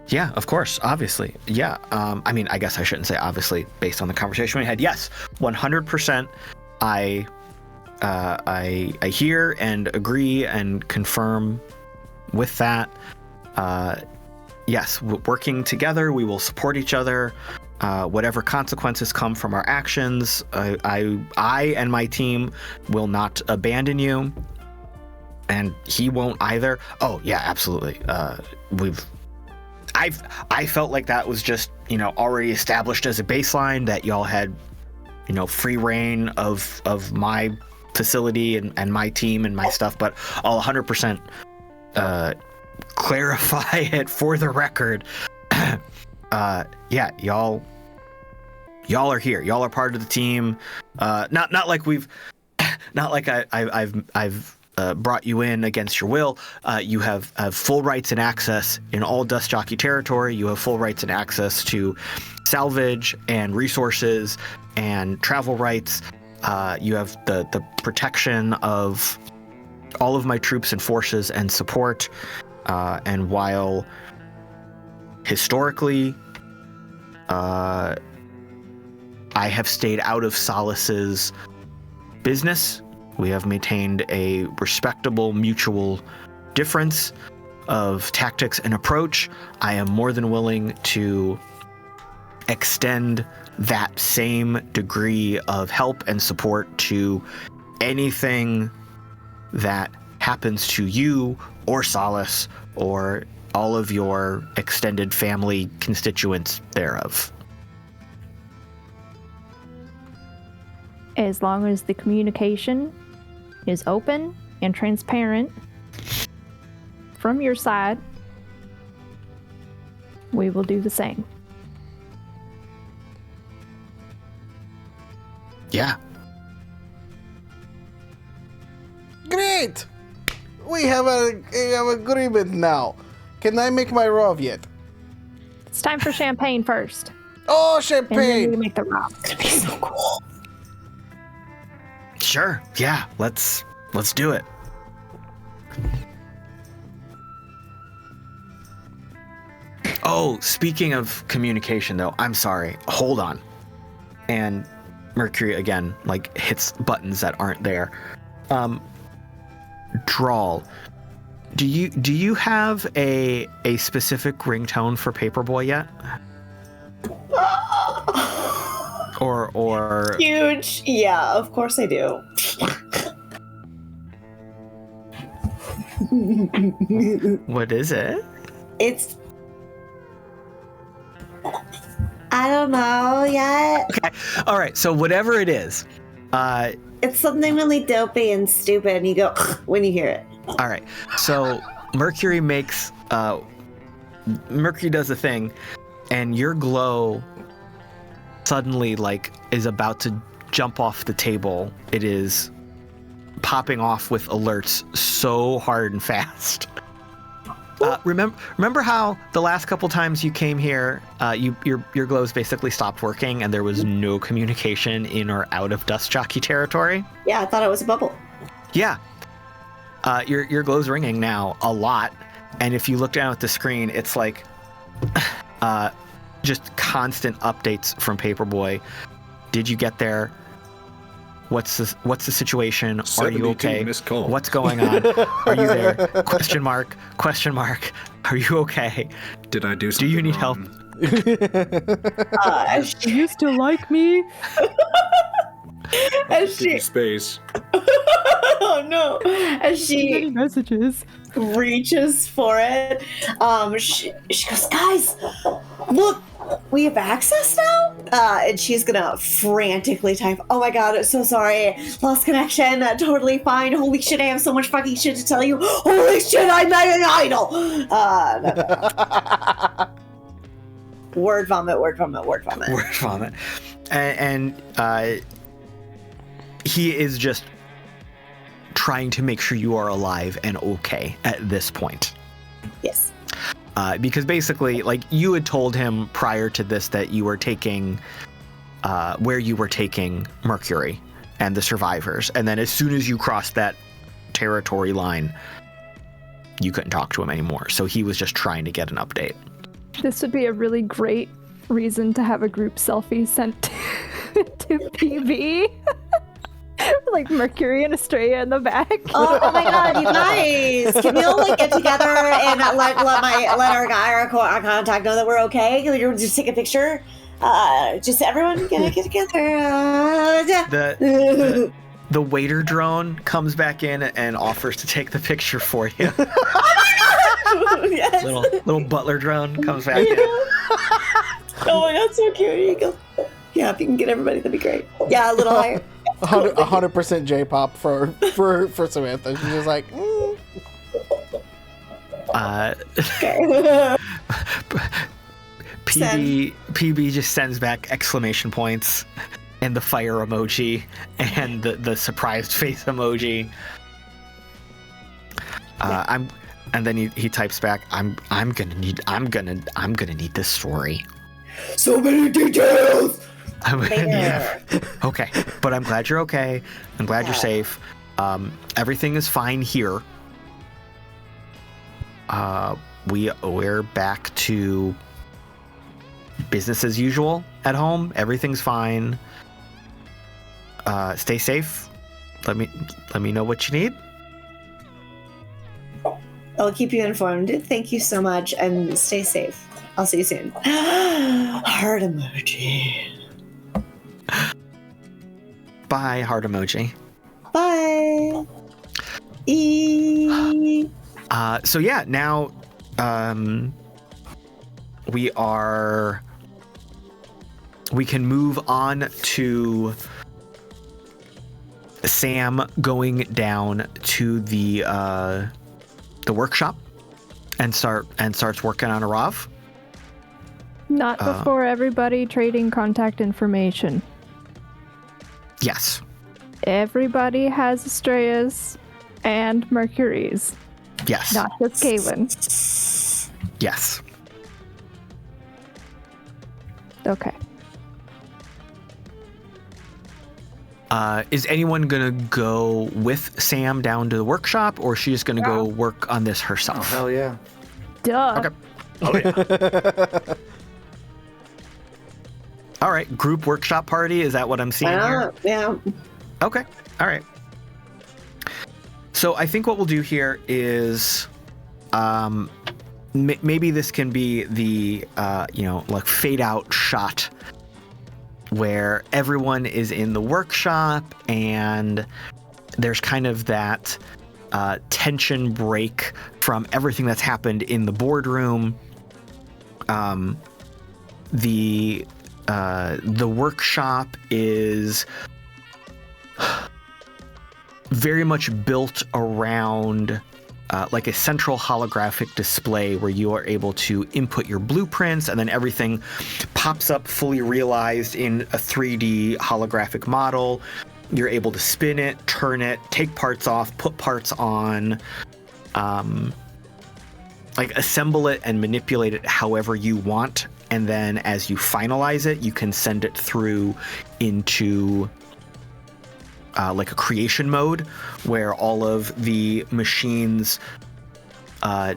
Yeah, of course, obviously. Yeah. I mean, I guess I shouldn't say obviously based on the conversation we had. Yes, 100%. I hear and agree and confirm with that. Yes, working together, we will support each other. Whatever consequences come from our actions, I and my team will not abandon you. And he won't either. Oh yeah, absolutely. I felt like that was just already established as a baseline, that y'all had free reign of my facility and my team and my stuff. But I'll 100% clarify it for the record. Yeah, y'all are here. Y'all are part of the team. Not like I've brought you in against your will. You have full rights and access in all Dust Jockey territory. You have full rights and access to salvage and resources and travel rights. You have the protection of all of my troops and forces and support. And while historically, I have stayed out of Solace's business, we have maintained a respectable mutual difference of tactics and approach. I am more than willing to extend that same degree of help and support to anything that happens to you or Solace or all of your extended family constituents thereof. As long as the communication is open and transparent from your side, we will do the same. Yeah. Great! We have an agreement now. Can I make my rov yet? It's time for champagne first. Oh, And then we champagne! make the rov. It's gonna be so cool. Sure. Yeah. Let's do it. Oh, speaking of communication though, I'm sorry. Hold on. And Mercury again hits buttons that aren't there. Drall, do you have a specific ringtone for Paperboy yet? Or Huge. Yeah, of course I do. what is it? It's. I don't don't know yet. Okay. All right. So whatever it is, It's something really dopey and stupid, and you go when you hear it. all right. So Mercury does a thing, and your glow suddenly is about to jump off the table. It is popping off with alerts so hard and fast. Remember how the last couple times you came here, your glows basically stopped working and there was no communication in or out of Dust Jockey territory? Yeah, I thought it was a bubble. Yeah. Your glow's ringing now a lot, and if you look down at the screen, it's just constant updates from Paperboy. Did you get there? What's the situation? Are you okay? What's going on? Are you there? Question mark. Are you okay? Did I do something? Do you need wrong? help? Do you still like me? As Give me she, space. oh no, as Any she messages? reaches for it, she goes, guys, look, we have access now? And she's gonna frantically type, oh my god, I'm so sorry, lost connection, totally fine, holy shit, I have so much fucking shit to tell you, holy shit, I'm an idol! No. Word vomit. Word vomit. And he is just trying to make sure you are alive and okay at this point. Yes. Because basically, you had told him prior to this that you were taking, where you were taking Mercury and the survivors. And then as soon as you crossed that territory line, you couldn't talk to him anymore. So he was just trying to get an update. This would be a really great reason to have a group selfie sent to PB. Mercury and Estrella in the back. Oh my god, you guys! Can we all get together and let our guy, our contact know that we're okay? Can we just take a picture? Just everyone get together. The waiter drone comes back in and offers to take the picture for you. Yes. Little butler drone comes back in. Oh my god, so cute. Here you go. Yeah, if you can get everybody, that'd be great. Yeah, a little higher. 100% J-pop for Samantha. She's just like, PB just sends back exclamation points and the fire emoji and the surprised face emoji. And then he types back, I'm gonna need this story. So many details. Okay, but I'm glad you're okay. I'm glad you're safe. Everything is fine here. We're back to business as usual at home. Everything's fine. Stay safe. Let me know what you need. I'll keep you informed. Thank you so much, and stay safe. I'll see you soon. Heart emoji. Bye, heart emoji. Bye. So yeah, now we can move on to Sam going down to the workshop and starts working on a ROV. Not before everybody trading contact information. Yes. Everybody has Estrella's and Mercury's. Yes. Not just Galen. Yes. Okay. Is anyone gonna go with Sam down to the workshop, or is she just gonna go work on this herself? Hell yeah. Duh. Okay. Oh yeah. All right. Group workshop party. Is that what I'm seeing here? Yeah. Okay. All right. So I think what we'll do here is, maybe this can be the fade out shot where everyone is in the workshop and there's kind of that tension break from everything that's happened in the boardroom. The the workshop is very much built around like a central holographic display where you are able to input your blueprints, and then everything pops up fully realized in a 3D holographic model. You're able to spin it, turn it, take parts off, put parts on, like assemble it and manipulate it however you want. And then as you finalize it, you can send it through into like a creation mode where all of the machines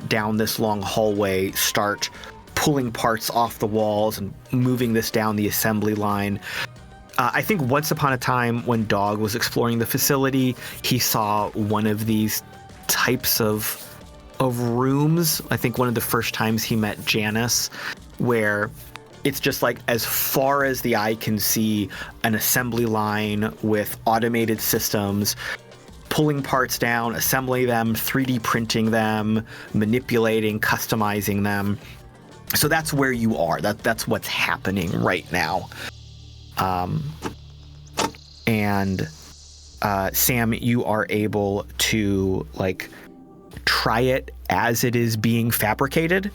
down this long hallway start pulling parts off the walls and moving this down the assembly line. I think once upon a time when Dog was exploring the facility, he saw one of these types of rooms. I think one of the first times he met Janice, where it's just like as far as the eye can see, an assembly line with automated systems, pulling parts down, assembling them, 3D printing them, manipulating, customizing them. So that's where you are. That's what's happening right now. And Sam, you are able to like try it as it is being fabricated.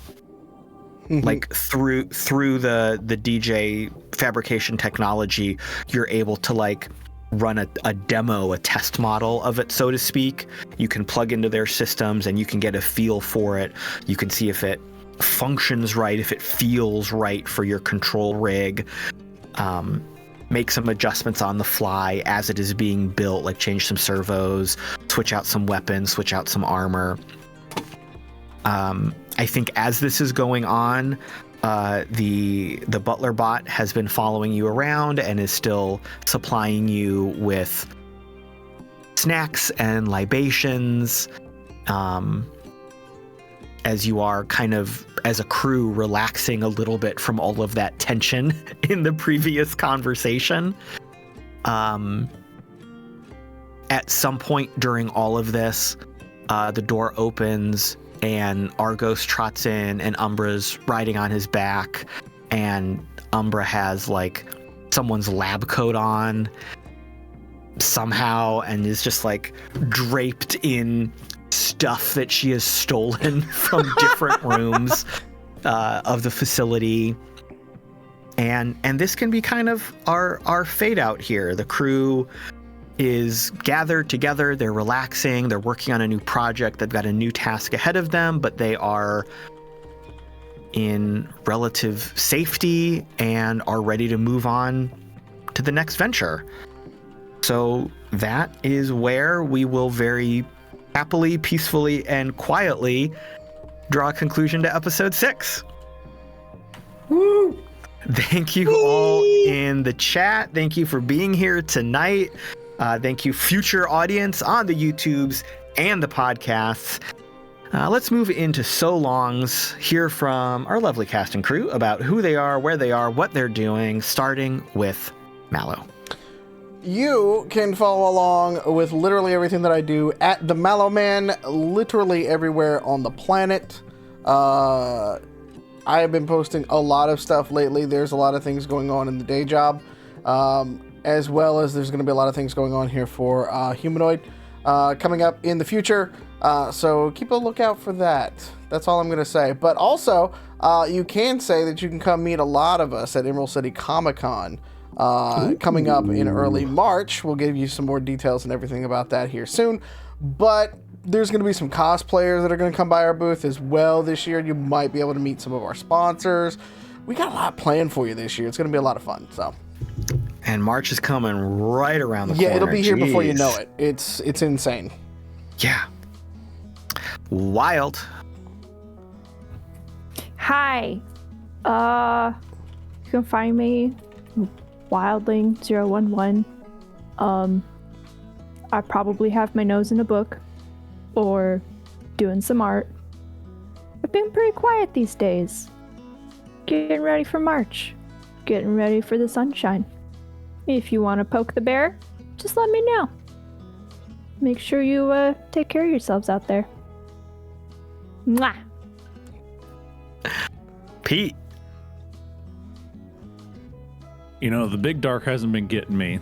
Like through the DJ fabrication technology, you're able to like run a demo, a test model of it, so to speak. You can plug into their systems and you can get a feel for it. You can see if it functions right, if it feels right for your control rig. Make some adjustments on the fly as it is being built, like change some servos, switch out some weapons, switch out some armor. I think as this is going on, the butler bot has been following you around and is still supplying you with snacks and libations, as you are kind of, as a crew, relaxing a little bit from all of that tension in the previous conversation. At some point during all of this, the door opens and Argos trots in and Umbra's riding on his back, and Umbra has like someone's lab coat on somehow and is just like draped in stuff that she has stolen from different rooms of the facility. And this can be kind of our fade out here. The crew is gathered together, they're relaxing, they're working on a new project, they've got a new task ahead of them, but they are in relative safety and are ready to move on to the next venture. So that is where we will very happily, peacefully, and quietly draw a conclusion to episode 6. Woo! Thank you all in the chat. Thank you for being here tonight. Thank you, future audience on the YouTubes and the podcasts. Let's move into So Longs, hear from our lovely cast and crew about who they are, where they are, what they're doing, starting with Mallo. You can follow along with literally everything that I do at the Mallo Man, literally everywhere on the planet. I have been posting a lot of stuff lately. There's a lot of things going on in the day job, as well as there's going to be a lot of things going on here for Humanoid coming up in the future. So keep a lookout for that. That's all I'm going to say. But also, you can say that you can come meet a lot of us at Emerald City Comic Con coming up in early March. We'll give you some more details and everything about that here soon. But there's going to be some cosplayers that are going to come by our booth as well this year. You might be able to meet some of our sponsors. We got a lot planned for you this year. It's going to be a lot of fun. So, and March is coming right around the corner. Yeah, it'll be here before you know it. It's insane. Yeah. Wild. Hi. You can find me Wildling011. I probably have my nose in a book or doing some art. I've been pretty quiet these days. Getting ready for March. Getting ready for the sunshine. If you want to poke the bear, just let me know. Make sure you take care of yourselves out there. Mwah! Pete. the big dark hasn't been getting me.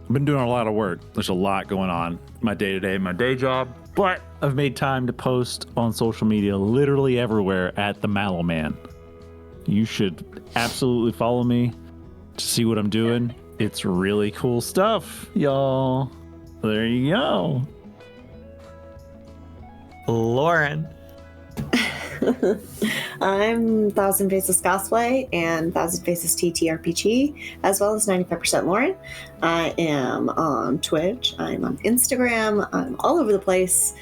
I've been doing a lot of work. There's a lot going on. My day-to-day, my day job. But I've made time to post on social media literally everywhere at the Mallo Man. You should absolutely follow me to see what I'm doing. It's really cool stuff, y'all. There you go. Lauren. I'm Thousand Faces Cosplay and Thousand Faces TTRPG, as well as 95% Lauren. I am on Twitch. I'm on Instagram. I'm all over the place.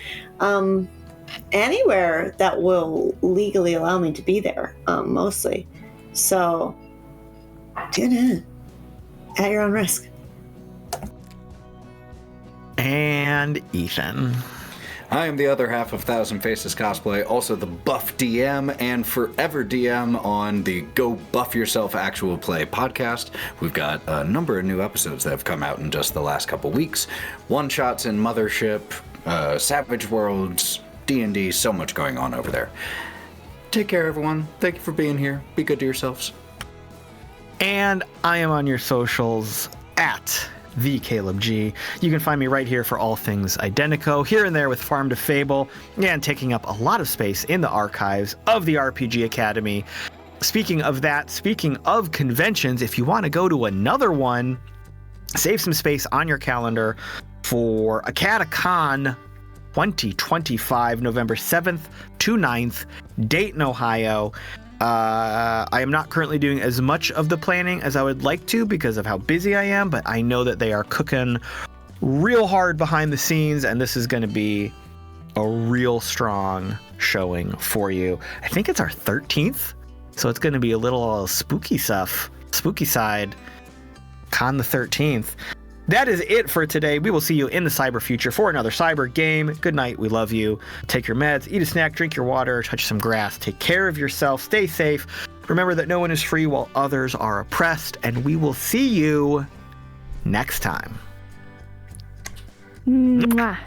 Anywhere that will legally allow me to be there, mostly. So, tune in at your own risk. And Ethan. I am the other half of Thousand Faces Cosplay, also the Buff DM and Forever DM on the Go Buff Yourself Actual Play podcast. We've got a number of new episodes that have come out in just the last couple weeks. One-shots in Mothership, Savage Worlds, D&D, so much going on over there. Take care, everyone. Thank you for being here. Be good to yourselves. And I am on your socials at the Caleb G. You can find me right here for all things Identico, here and there with Farm to Fable, and taking up a lot of space in the archives of the RPG Academy. Speaking of that, speaking of conventions, if you want to go to another one, save some space on your calendar for Acadicon 2025, November 7th to 9th, Dayton, Ohio. I am not currently doing as much of the planning as I would like to because of how busy I am, but I know that they are cooking real hard behind the scenes, and this is going to be a real strong showing for you. I think it's our 13th, so it's going to be a little spooky stuff, spooky side, Con the 13th. That is it for today. We will see you in the cyber future for another cyber game. Good night. We love you. Take your meds, eat a snack, drink your water, touch some grass. Take care of yourself. Stay safe. Remember that no one is free while others are oppressed. And we will see you next time. Mwah.